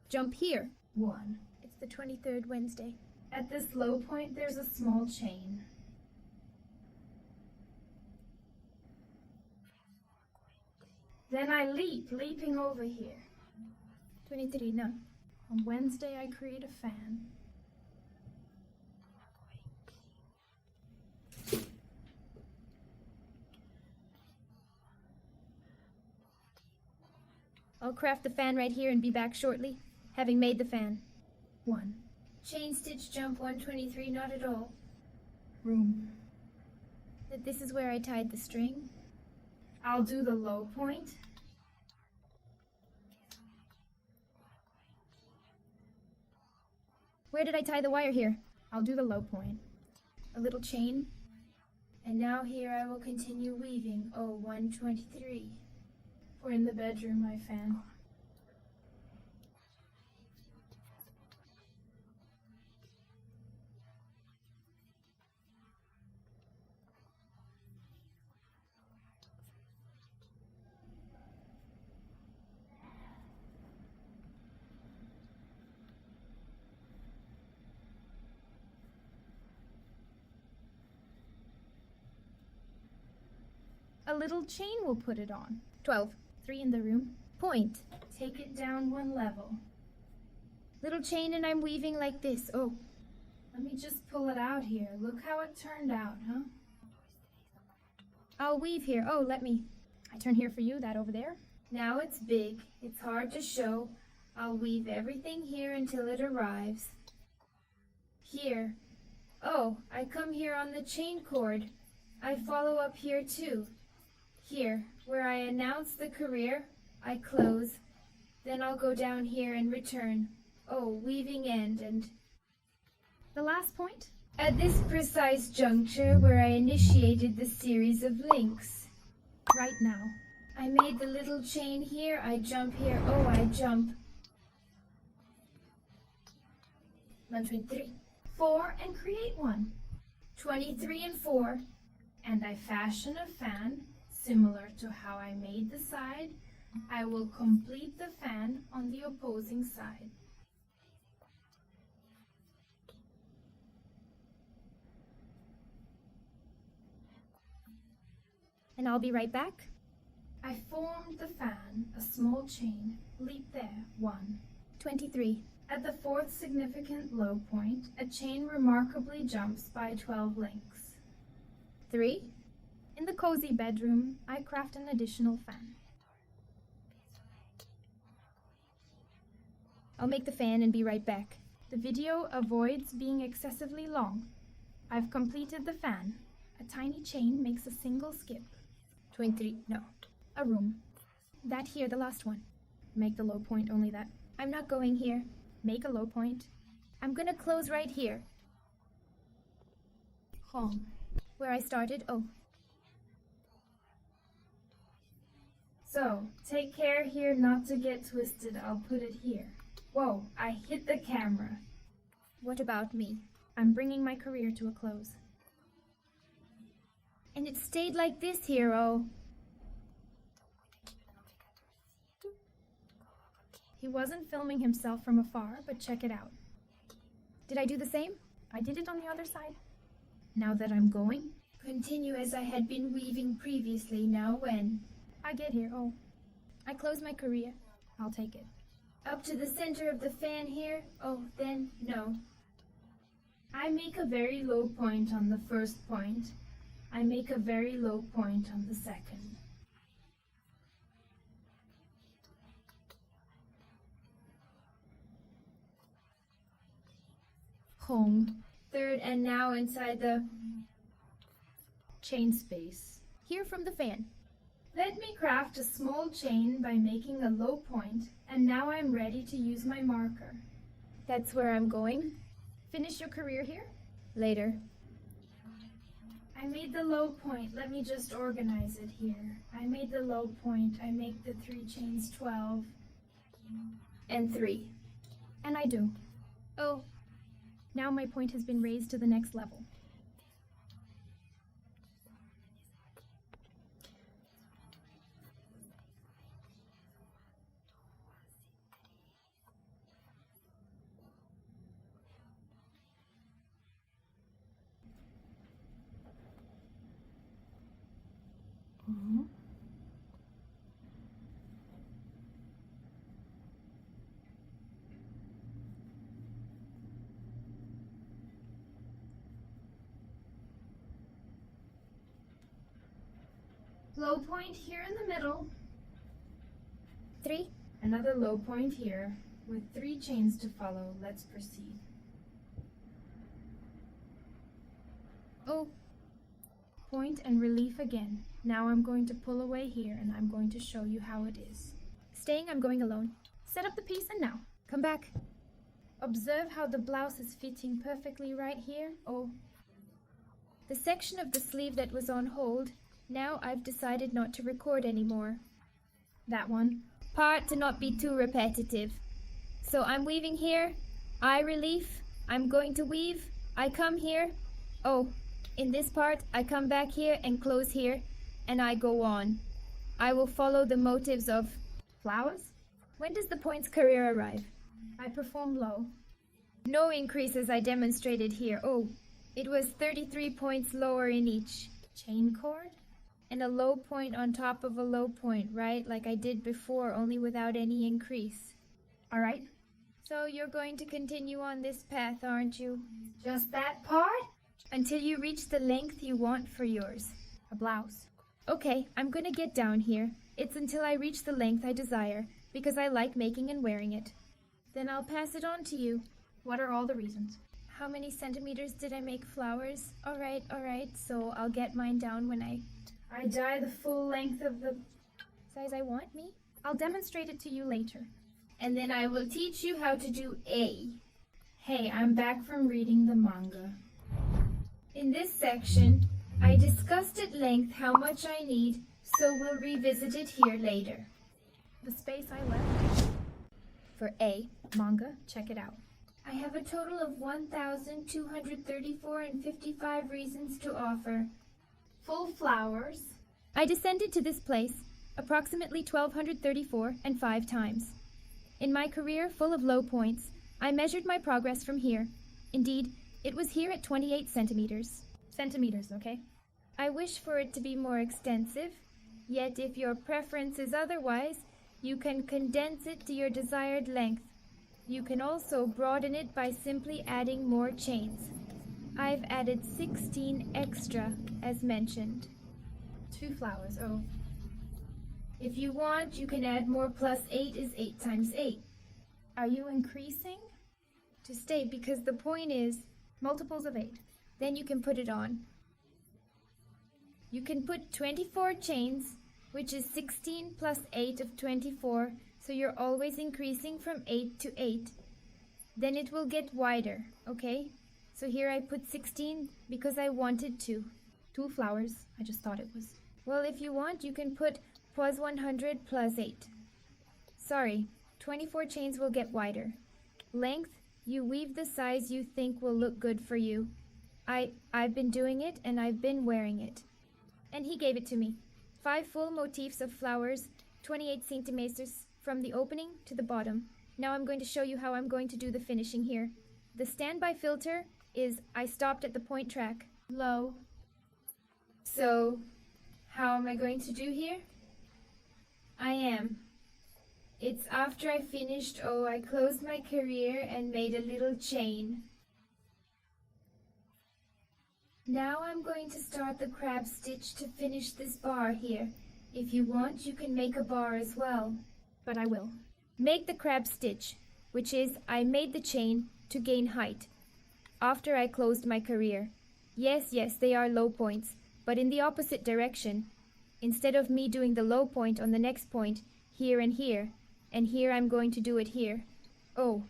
Jump here. 1. It's the 23rd Wednesday. At this low point, there's a small chain. Then I leaping over here. 23 now. On Wednesday, I create a fan. I'll craft the fan right here and be back shortly, having made the fan. 1. Chain stitch jump 123, not at all. Room. This is where I tied the string. I'll do the low point. Where did I tie the wire here? I'll do the low point. A little chain. And now here I will continue weaving. Oh, 123. We're in the bedroom, my fan. A little chain will put it on. 12. 3 in the room. Point. Take it down 1 level. Little chain and I'm weaving like this. Oh. Let me just pull it out here. Look how it turned out, huh? I'll weave here. Oh, let me. I turn here for you, that over there. Now it's big. It's hard to show. I'll weave everything here until it arrives. Here. Oh, I come here on the chain cord. I follow up here too. Here, where I announce the career, I close. Then I'll go down here and return. Oh, weaving end and... The last point? At this precise juncture where I initiated the series of links. Right now. I made the little chain here, I jump here, oh, I jump. 123. 4 and create 1. 23 and 4. And I fashion a fan, similar to how I made the side. I will complete the fan on the opposing side. And I'll be right back. I formed the fan, a small chain, leap there, 1. 23. At the 4th significant low point, a chain remarkably jumps by 12 links. 3. In the cozy bedroom, I craft an additional fan. I'll make the fan and be right back. The video avoids being excessively long. I've completed the fan. A tiny chain makes a single skip. 23. No. A room. That here, the last one. Make the low point only that. I'm not going here. Make a low point. I'm gonna close right here. Home. Where I started. Oh. So, take care here not to get twisted. I'll put it here. Whoa, I hit the camera. What about me? I'm bringing my career to a close. And it stayed like this here, oh. He wasn't filming himself from afar, but check it out. Did I do the same? I did it on the other side. Now that I'm going, Continue as I had been weaving previously. Now when? I get here. Oh, I close my career. I'll take it. Up to the center of the fan here? Oh, then no. I make a very low point on the first point. I make a very low point on the second. Home. Third, and now inside the Chain space. Here from the fan. Let me craft a small chain by making a low point, and now I'm ready to use my marker. That's where I'm going. Finish your career here? Later. I made the low point. Let me just organize it here. I made the low point. I make the 3 chains 12 and 3. And I do. Oh. Now my point has been raised to the next level. Low point here in the middle. 3. Another low point here with 3 chains to follow. Let's proceed. Oh. Point and relief again. Now I'm going to pull away here and I'm going to show you how it is. Staying, I'm going alone. Set up the piece and now. Come back. Observe how the blouse is fitting perfectly right here. Oh, The section of the sleeve that was on hold, now I've decided not to record anymore. that one. Part to not be too repetitive. So I'm weaving here. I relief. I'm going to weave. I come here. Oh, in this part, I come back here and close here, and I go on. I will follow the motives of Flowers? When does the points career arrive? I perform low. No increase as I demonstrated here. Oh, it was 33 points lower in each. Chain cord? And a low point on top of a low point, right? Like I did before, only without any increase. All right. So you're going to continue on this path, aren't you? Just that part? Until you reach the length you want for yours. A blouse. Okay, I'm gonna get down here. It's until I reach the length I desire, because I like making and wearing it. Then I'll pass it on to you. What are all the reasons? How many centimeters did I make flowers? All right, so I'll get mine down when I I dye the full length of the... size I want me. I'll demonstrate it to you later. And then I will teach you how to do A. Hey, I'm back from reading the manga. In this section, I discussed at length how much I need, so we'll revisit it here later. The space I left. For A. Manga, check it out. I have a total of 1,234 and 55 reasons to offer. Full flowers. I descended to this place, approximately 1,234 and 5 times. In my career full of low points, I measured my progress from here. Indeed, it was here at 28 centimeters. Centimeters, okay? I wish for it to be more extensive. Yet if your preference is otherwise, you can condense it to your desired length. You can also broaden it by simply adding more chains. I've added 16 extra, as mentioned. 2 flowers, oh. If you want, you can add more. Plus 8 is 8 times 8. Are you increasing? To stay, because the point is, Multiples of 8. then you can put it on. You can put 24 chains, which is 16 plus 8 of 24, so you're always increasing from 8 to 8. Then it will get wider, okay? So here I put 16 because I wanted to. 2 flowers, I just thought it was. Well, if you want, you can put plus 100 plus 8. Sorry, 24 chains will get wider. Length, you weave the size you think will look good for you. I've been doing it and I've been wearing it. And he gave it to me. 5 full motifs of flowers, 28 centimeters from the opening to the bottom. Now I'm going to show you how I'm going to do the finishing here. The standby filter is I stopped at the point track. Low. So, how am I going to do here? I am. It's after I finished, I closed my career and made a little chain. Now I'm going to start the crab stitch to finish this bar here. If you want, you can make a bar as well. But I will. Make the crab stitch, which is I made the chain to gain height. After I closed my career. Yes, they are low points, but in the opposite direction. Instead of me doing the low point on the next point, here and here I'm going to do it here. Oh,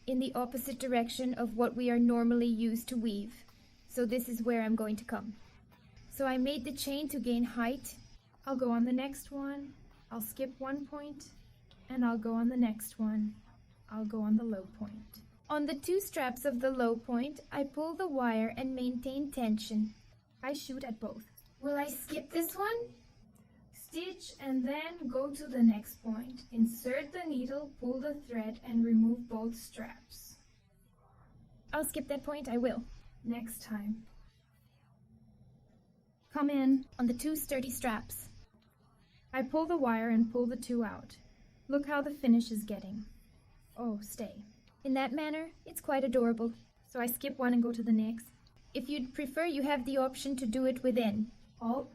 in the opposite direction of what we are normally used to weave. So this is where I'm going to come. So I made the chain to gain height. I'll go on the next one. I'll skip 1 point. And I'll go on the next one. I'll go on the low point. On the 2 straps of the low point, I pull the wire and maintain tension. I shoot at both. Will I skip this one? Stitch and then go to the next point. Insert the needle, pull the thread, and remove both straps. I'll skip that point, I will. Next time. Come in. On the 2 sturdy straps. I pull the wire and pull the 2 out. Look how the finish is getting. Oh, stay. In that manner, it's quite adorable. So I skip one and go to the next. If you'd prefer, you have the option to do it within. All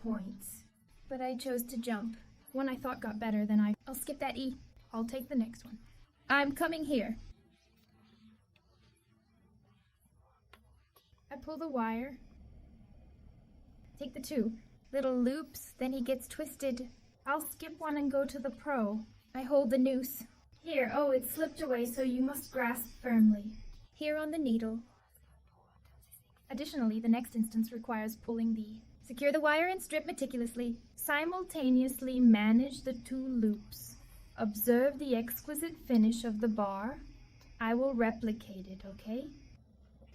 points. But I chose to jump. One I thought got better, then I'll skip that E. I'll take the next one. I'm coming here. I pull the wire. Take the 2. Little loops, then he gets twisted. I'll skip one and go to the pro. I hold the noose. Here, it slipped away, so you must grasp firmly. Here on the needle. Additionally, the next instance requires pulling the... Secure the wire and strip meticulously. Simultaneously manage the 2 loops. Observe the exquisite finish of the bar. I will replicate it, okay?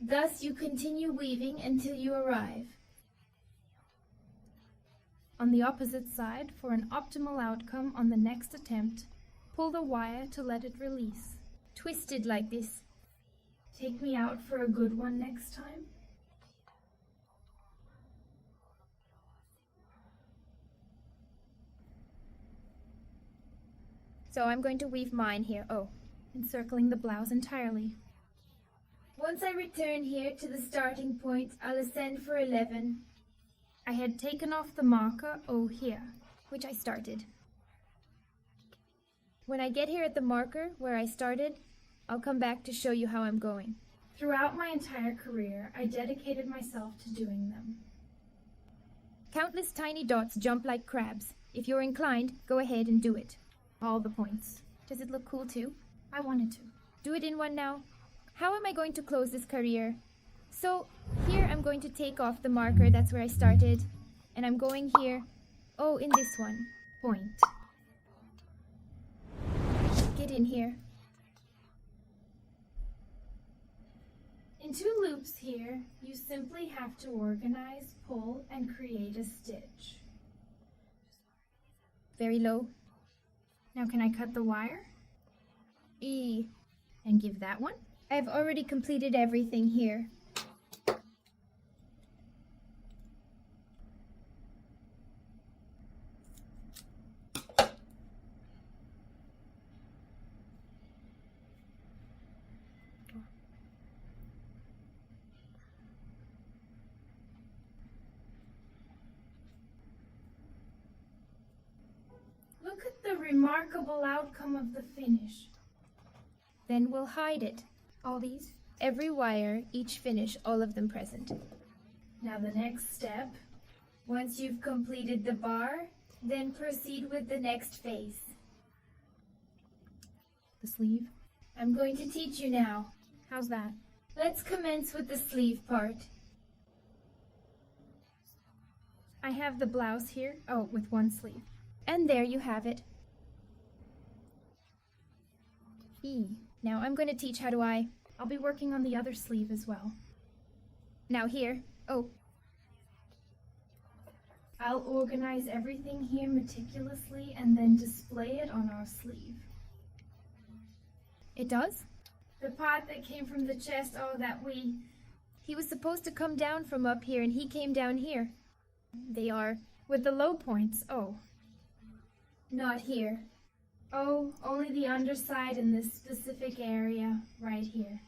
Thus you continue weaving until you arrive. On the opposite side, for an optimal outcome on the next attempt, pull the wire to let it release. Twisted like this. Take me out for a good one next time. So I'm going to weave mine here. Encircling the blouse entirely. Once I return here to the starting point, I'll ascend for 11. I had taken off the marker, here, which I started. When I get here at the marker where I started, I'll come back to show you how I'm going. Throughout my entire career, I dedicated myself to doing them. Countless tiny dots jump like crabs. If you're inclined, go ahead and do it. All the points. Does it look cool too? I wanted to. Do it in one now. How am I going to close this career? So here I'm going to take off the marker, that's where I started. And I'm going here. In this one. Point. Get in here. In 2 loops here, you simply have to organize, pull, and create a stitch. Very low. Now can I cut the wire? E. And give that one? I've already completed everything here. remarkable outcome of the finish. Then we'll hide it. All these? Every wire, each finish, all of them present. Now the next step. Once you've completed the bar, then proceed with the next phase. The sleeve? I'm going to teach you now. How's that? Let's commence with the sleeve part. I have the blouse here. Oh, with one sleeve. And there you have it. E. Now I'm going to teach how I'll be working on the other sleeve as well. Now here. Oh, I'll organize everything here meticulously and then display it on our sleeve. It does? The part that came from the chest, he was supposed to come down from up here and he came down here. They are. With the low points. Oh. not here. Oh, only the underside in this specific area right here.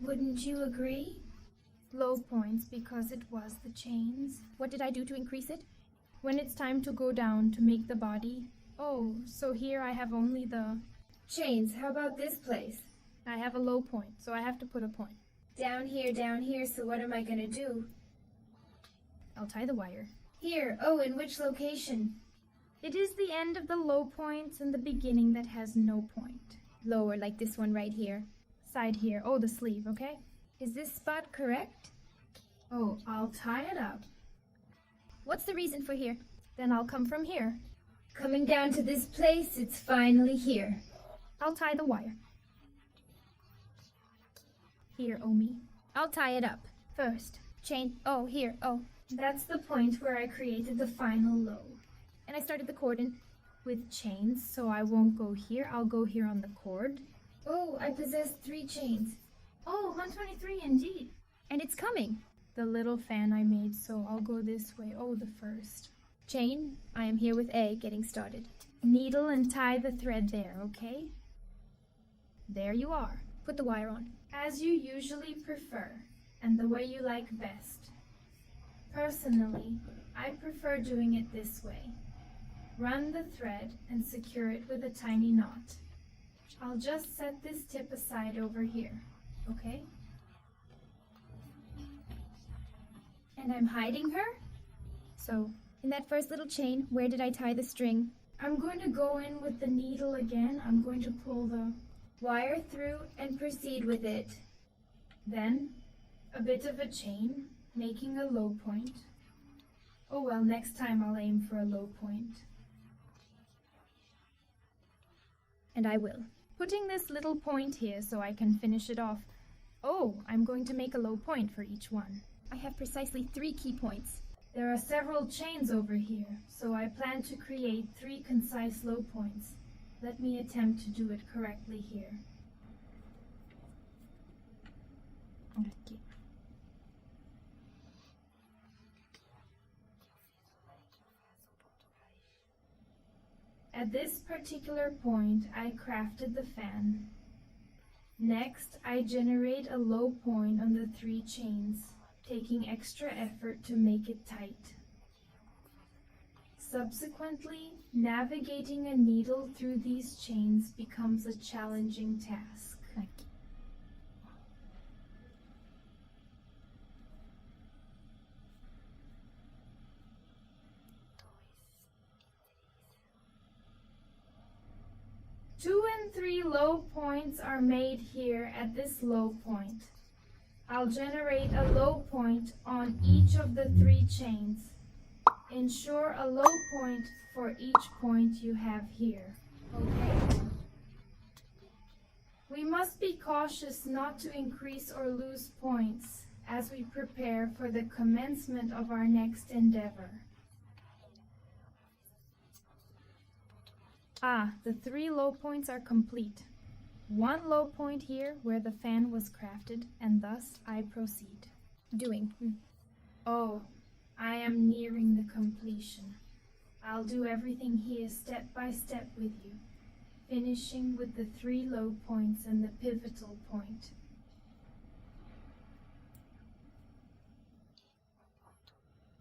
Wouldn't you agree? Low points because it was the chains. What did I do to increase it? When it's time to go down to make the body. Oh, so here I have only the... Chains, how about this place? I have a low point, so I have to put a point. Down here, so what am I gonna do? I'll tie the wire. Here, oh, in which location? It is the end of the low points and the beginning that has no point. Lower, like this one right here. Side here. Oh, the sleeve, okay? Is this spot correct? Oh, I'll tie it up. What's the reason for here? Then I'll come from here. Coming down to this place, it's finally here. I'll tie the wire. Here, Omi. I'll tie it up. First. Chain. Oh, here. Oh. That's the point where I created the final low. And I started the cordon. With chains, so I won't go here. I'll go here on the cord. Oh, I possess 3 chains. Oh, 123 indeed. And it's coming. The little fan I made, so I'll go this way. Oh, the first. Chain. I am here with A, getting started. Needle and tie the thread there, okay? There you are. Put the wire on. As you usually prefer, and the way you like best. Personally, I prefer doing it this way. Run the thread and secure it with a tiny knot. I'll just set this tip aside over here, okay? And I'm hiding her? So, in that first little chain, where did I tie the string? I'm going to go in with the needle again. I'm going to pull the wire through and proceed with it. Then, a bit of a chain, making a low point. Oh well, next time I'll aim for a low point. And I will. Putting this little point here so I can finish it off. Oh, I'm going to make a low point for each one. I have precisely 3 key points. There are several chains over here, so I plan to create 3 concise low points. Let me attempt to do it correctly here. Okay. At this particular point, I crafted the fan. Next, I generate a low point on the 3 chains, taking extra effort to make it tight. Subsequently, navigating a needle through these chains becomes a challenging task. Two and 3 low points are made here at this low point. I'll generate a low point on each of the 3 chains. Ensure a low point for each point you have here, okay? We must be cautious not to increase or lose points as we prepare for the commencement of our next endeavor. Ah, the 3 low points are complete. 1 low point here where the fan was crafted, and thus I proceed. Doing. Oh, I am nearing the completion. I'll do everything here step by step with you, finishing with the 3 low points and the pivotal point.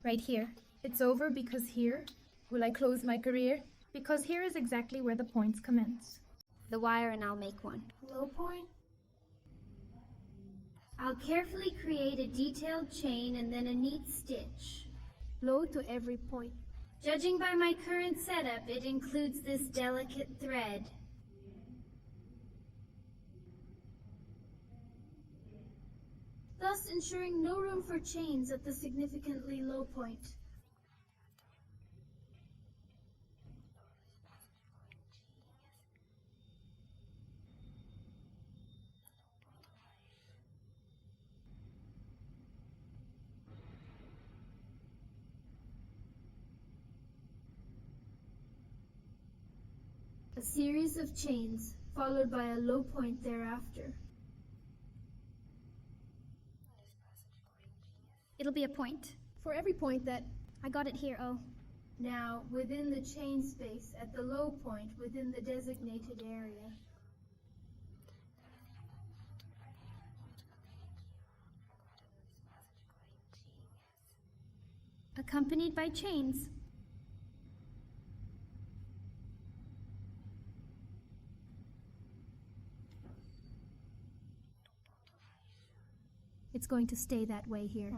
Right here. It's over because here, Will I close my career? because here is exactly where the points commence. The wire and I'll make one. Low point. I'll carefully create a detailed chain and then a neat stitch. Low to every point. Judging by my current setup, it includes this delicate thread. Thus ensuring no room for chains at the significantly low point. A series of chains, followed by a low point thereafter. It'll be a point. For every point that I got it here, oh. Now, within the chain space, at the low point within the designated area. Accompanied by chains. it's going to stay that way here.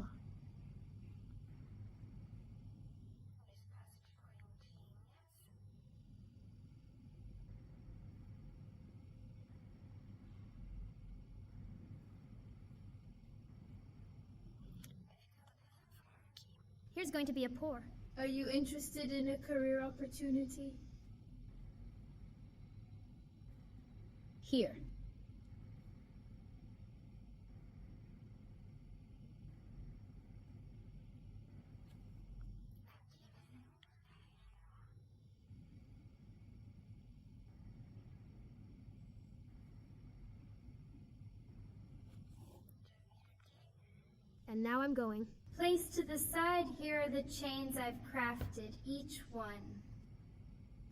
Here's going to be a pour. Are you interested in a career opportunity? Here. And now I'm going. Placed to the side, here are the chains I've crafted, each one.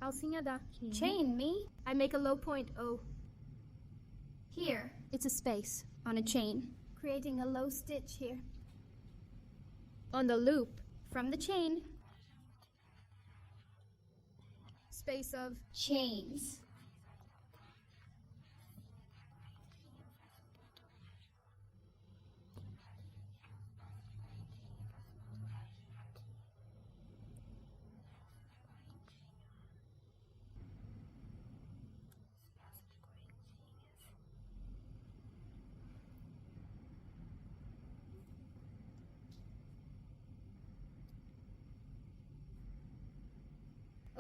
Alcinha Chain me? I make a low point O. Here. It's a space. On a chain. Creating a low stitch here. On the loop. From the chain. Space of Chains.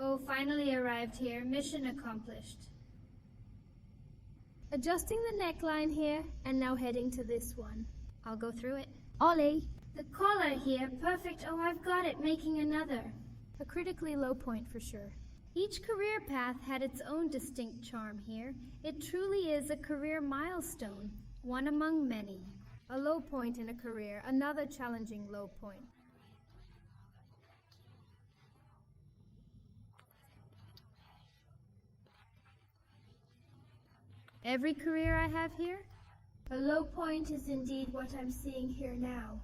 Oh, finally arrived here. Mission accomplished. adjusting the neckline here, and now heading to this one. I'll go through it. Ollie! The collar here, perfect. Oh, I've got it, making another. A critically low point for sure. Each career path had its own distinct charm here. It truly is a career milestone, one among many. A low point in a career, another challenging low point. Every career I have here? A low point is indeed what I'm seeing here now.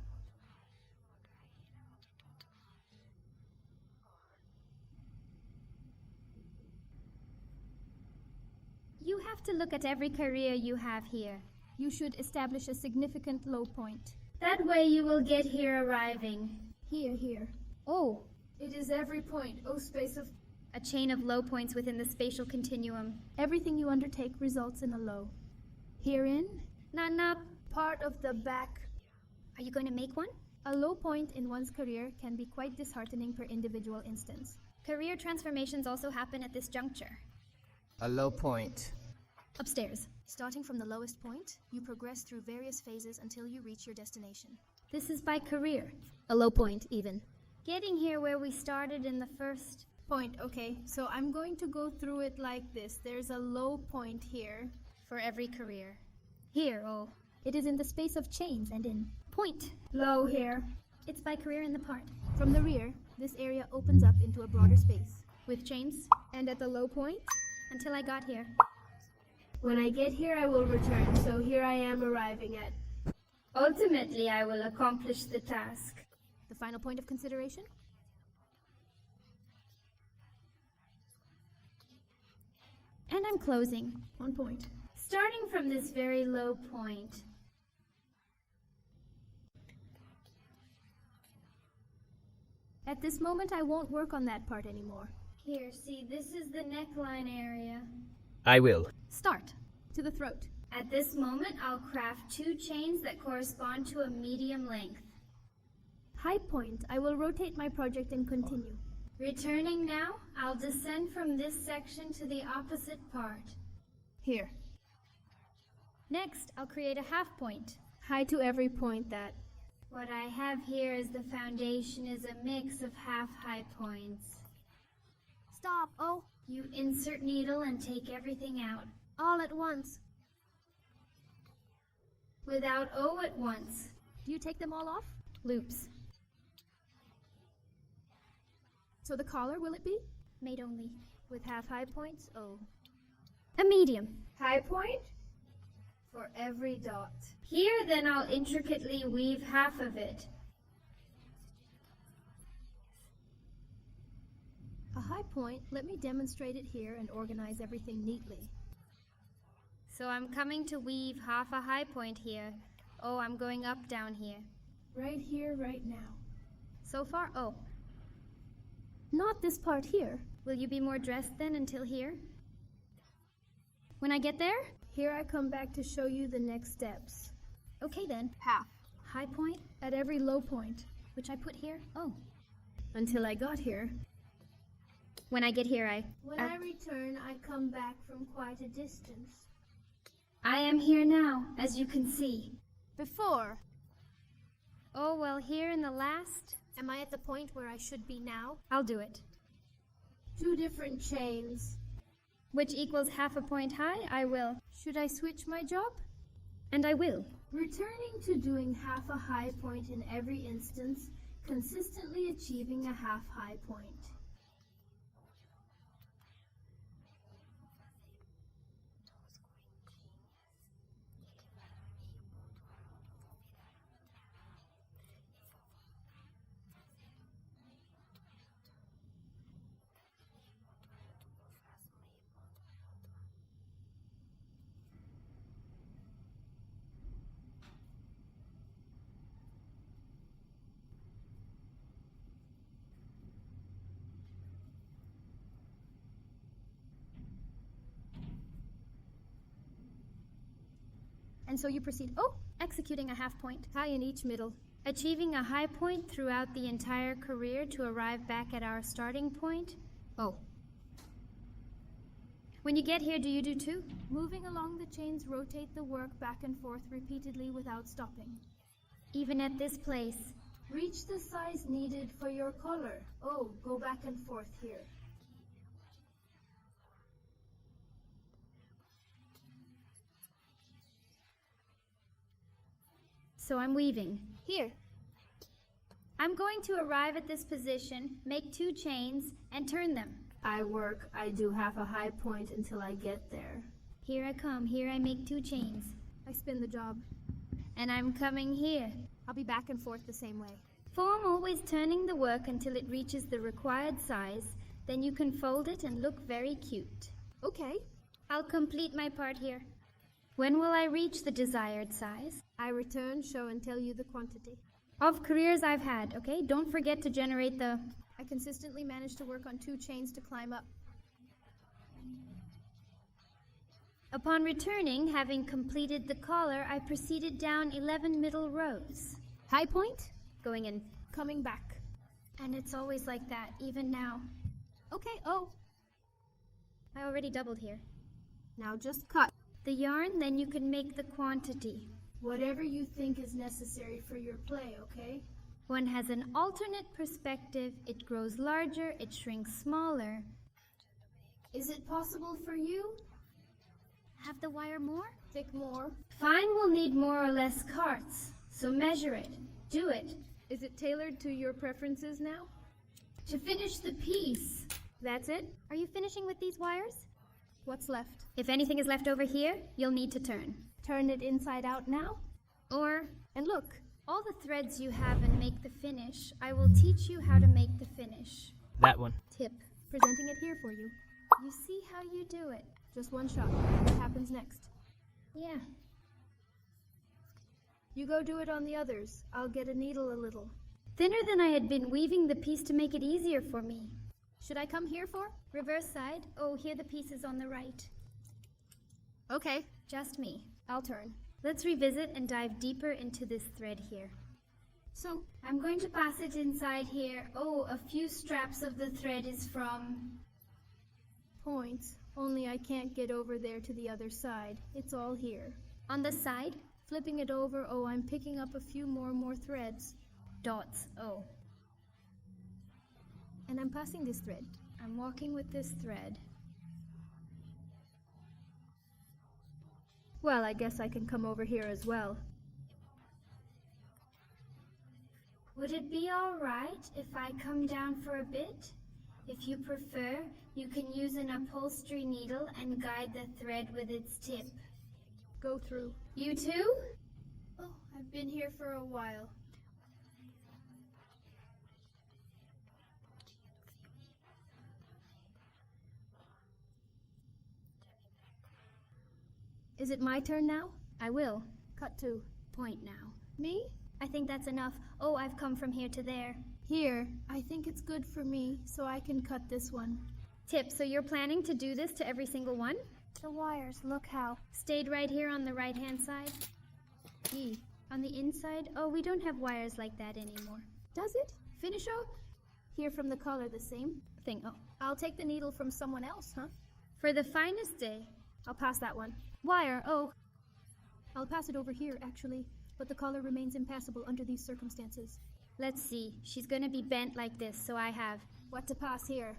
You have to look at every career you have here. You should establish a significant low point. That way you will get here arriving. Here. Oh, It is every point, oh space of... a chain of low points within the spatial continuum. Everything you undertake results in a low. Herein, Not. part of the back. Are you going to make one? A low point in one's career can be quite disheartening per individual instance. Career transformations also happen at this juncture. A low point. Upstairs. Starting from the lowest point, you progress through various phases until you reach your destination. This is by career. A low point, even. Getting here where we started in the first... Point, okay. So I'm going to go through it like this. There's a low point here. for every career. Here, oh. It is in the space of chains and in Point. Low here. It's by career in the part. From the rear, this area opens up into a broader space. With chains. And at the low point, Until I got here. When I get here, I will return, so here I am arriving at. Ultimately, I will accomplish the task. the final point of consideration, And I'm closing. 1 point. Starting from this very low point. At this moment, I won't work on that part anymore. Here, see, this is the neckline area. I will. Start. To the throat. At this moment, I'll craft 2 chains that correspond to a medium length. High point. I will rotate my project and continue. Returning now, I'll descend from this section to the opposite part. Here. Next, I'll create a half point. High to every point that. What I have here as the foundation is a mix of half high points. Stop. Oh, You insert needle and take everything out. all at once. Without O at once. Do you take them all off? Loops. So the collar, will it be? Made only. With half high points? Oh. A medium. High point for every dot. Here then I'll intricately weave half of it. A high point. Let me demonstrate it here and organize everything neatly. So I'm coming to weave half a high point here. Oh, I'm going up down here. Right here, right now. So far, oh. Not this part here. Will you be more dressed then until here? When I get there? Here I come back to show you the next steps. Okay then. Half. High point, At every low point. which I put here. Oh. Until I got here. When I get here, When I return, I come back from quite a distance. I am here now, as you can see. Before. Oh, well, here in the last, Am I at the point where I should be now? I'll do it. 2 different chains. Which equals half a point high, I will. Should I switch my job? And I will. Returning to doing half a high point in every instance, consistently achieving a half high point. And so you proceed, executing a half point, high in each middle. Achieving a high point throughout the entire career to arrive back at our starting point. Oh. When you get here, do you do 2? Moving along the chains, rotate the work back and forth repeatedly without stopping. Even at this place. Reach the size needed for your collar. Oh, go back and forth here. So I'm weaving. Here. I'm going to arrive at this position, make 2 chains, and turn them. I do half a high point until I get there. Here I come, here I make 2 chains. I spin the job. And I'm coming here. I'll be back and forth the same way. Form always turning the work until it reaches the required size, then you can fold it and look very cute. Okay. I'll complete my part here. When will I reach the desired size? I return, show, and tell you the quantity. Of careers I've had, okay? Don't forget to generate the... I consistently manage to work on 2 chains to climb up. Upon returning, having completed the collar, I proceeded down 11 middle rows. High point, Going in. coming back. And it's always like that, even now. Okay, I already doubled here. now just cut. The yarn, then you can make the quantity. Whatever you think is necessary for your play, okay? One has an alternate perspective. It grows larger, it shrinks smaller. Is it possible for you? Have the wire more? Thick more. Fine will need more or less carts, so measure it. Do it. Is it tailored to your preferences now? To finish the piece. That's it? Are you finishing with these wires? What's left? If anything is left over here, you'll need to turn. Turn it inside out now. Or, And look, all the threads you have and make the finish, I will teach you how to make the finish. That one. Tip. presenting it here for you. You see how you do it. Just one shot. What happens next? Yeah. You go do it on the others. I'll get a needle a little. Thinner than I had been weaving the piece to make it easier for me. Should I come here for? Reverse side. Oh, here the piece is on the right. Okay, Just me. I'll turn. Let's revisit and dive deeper into this thread here. So, I'm going to pass it inside here. Oh, a few straps of the thread is from... points. Only I can't get over there to the other side. It's all here. On the side? Flipping it over, oh, I'm picking up a few more threads. Dots. Oh. And I'm passing this thread. I'm walking with this thread. Well, I guess I can come over here as well. Would it be all right if I come down for a bit? If you prefer, you can use an upholstery needle and guide the thread with its tip. Go through. You too? Oh, I've been here for a while. Is it my turn now? I will. Cut to. Point now. Me? I think that's enough. Oh, I've come from here to there. Here. I think it's good for me, so I can cut this one. Tip, so you're planning to do this to every single one? The wires, look how. Stayed right here on the right-hand side? E. On the inside? Oh, we don't have wires like that anymore. Does it? Finish out? Here from the collar, the same Thing. Oh. I'll take the needle from someone else, huh? For the finest day. I'll pass that one. Wire. Oh. I'll pass it over here, actually, but the collar remains impassable under these circumstances. Let's see. She's gonna be bent like this, so I have... What to pass here?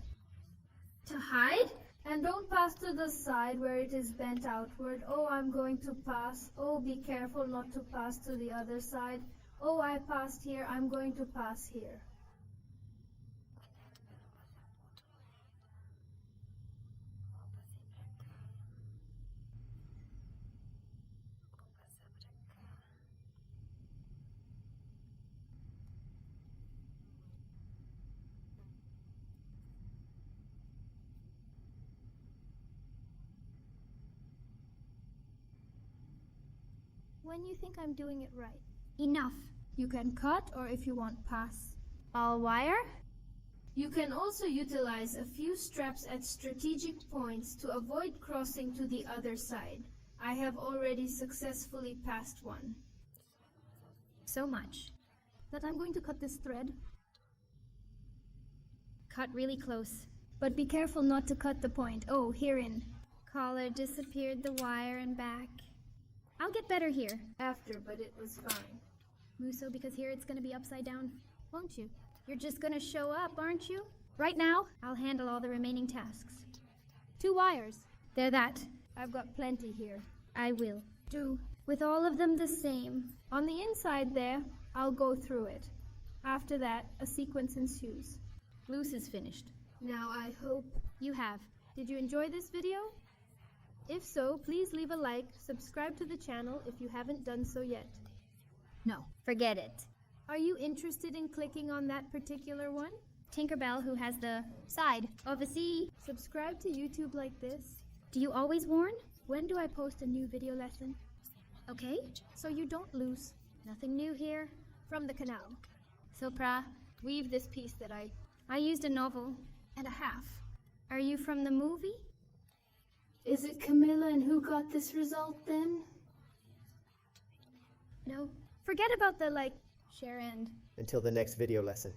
To hide? And don't pass to the side where it is bent outward. Oh, I'm going to pass. Oh, be careful not to pass to the other side. Oh, I passed here. I'm going to pass here. When you think I'm doing it right. Enough. You can cut, or if you want, pass. All wire? You can also utilize a few straps at strategic points to avoid crossing to the other side. I have already successfully passed one. So much. That I'm going to cut this thread. Cut really close. But be careful not to cut the point. Oh, herein. Collar disappeared the wire and back. I'll get better here. After, but it was fine. Muso, because here it's gonna be upside down. Won't you? You're just gonna show up, aren't you? Right now? I'll handle all the remaining tasks. 2 wires. They're that. I've got plenty here. I will. Do. With all of them the same. On the inside there, I'll go through it. After that, a sequence ensues. Blouse is finished. Now I hope... You have. Did you enjoy this video? If so, please leave a like, subscribe to the channel if you haven't done so yet. No, forget it. Are you interested in clicking on that particular one? Tinkerbell, who has the side of a C. Subscribe to YouTube like this. Do you always warn? When do I post a new video lesson? Okay. So you don't lose. Nothing new here. From the canal. Sopra. Weave this piece that I used a novel. and a half. Are you from the movie? Is it Camilla and who got this result then? No. Forget about the, share end. Until the next video lesson.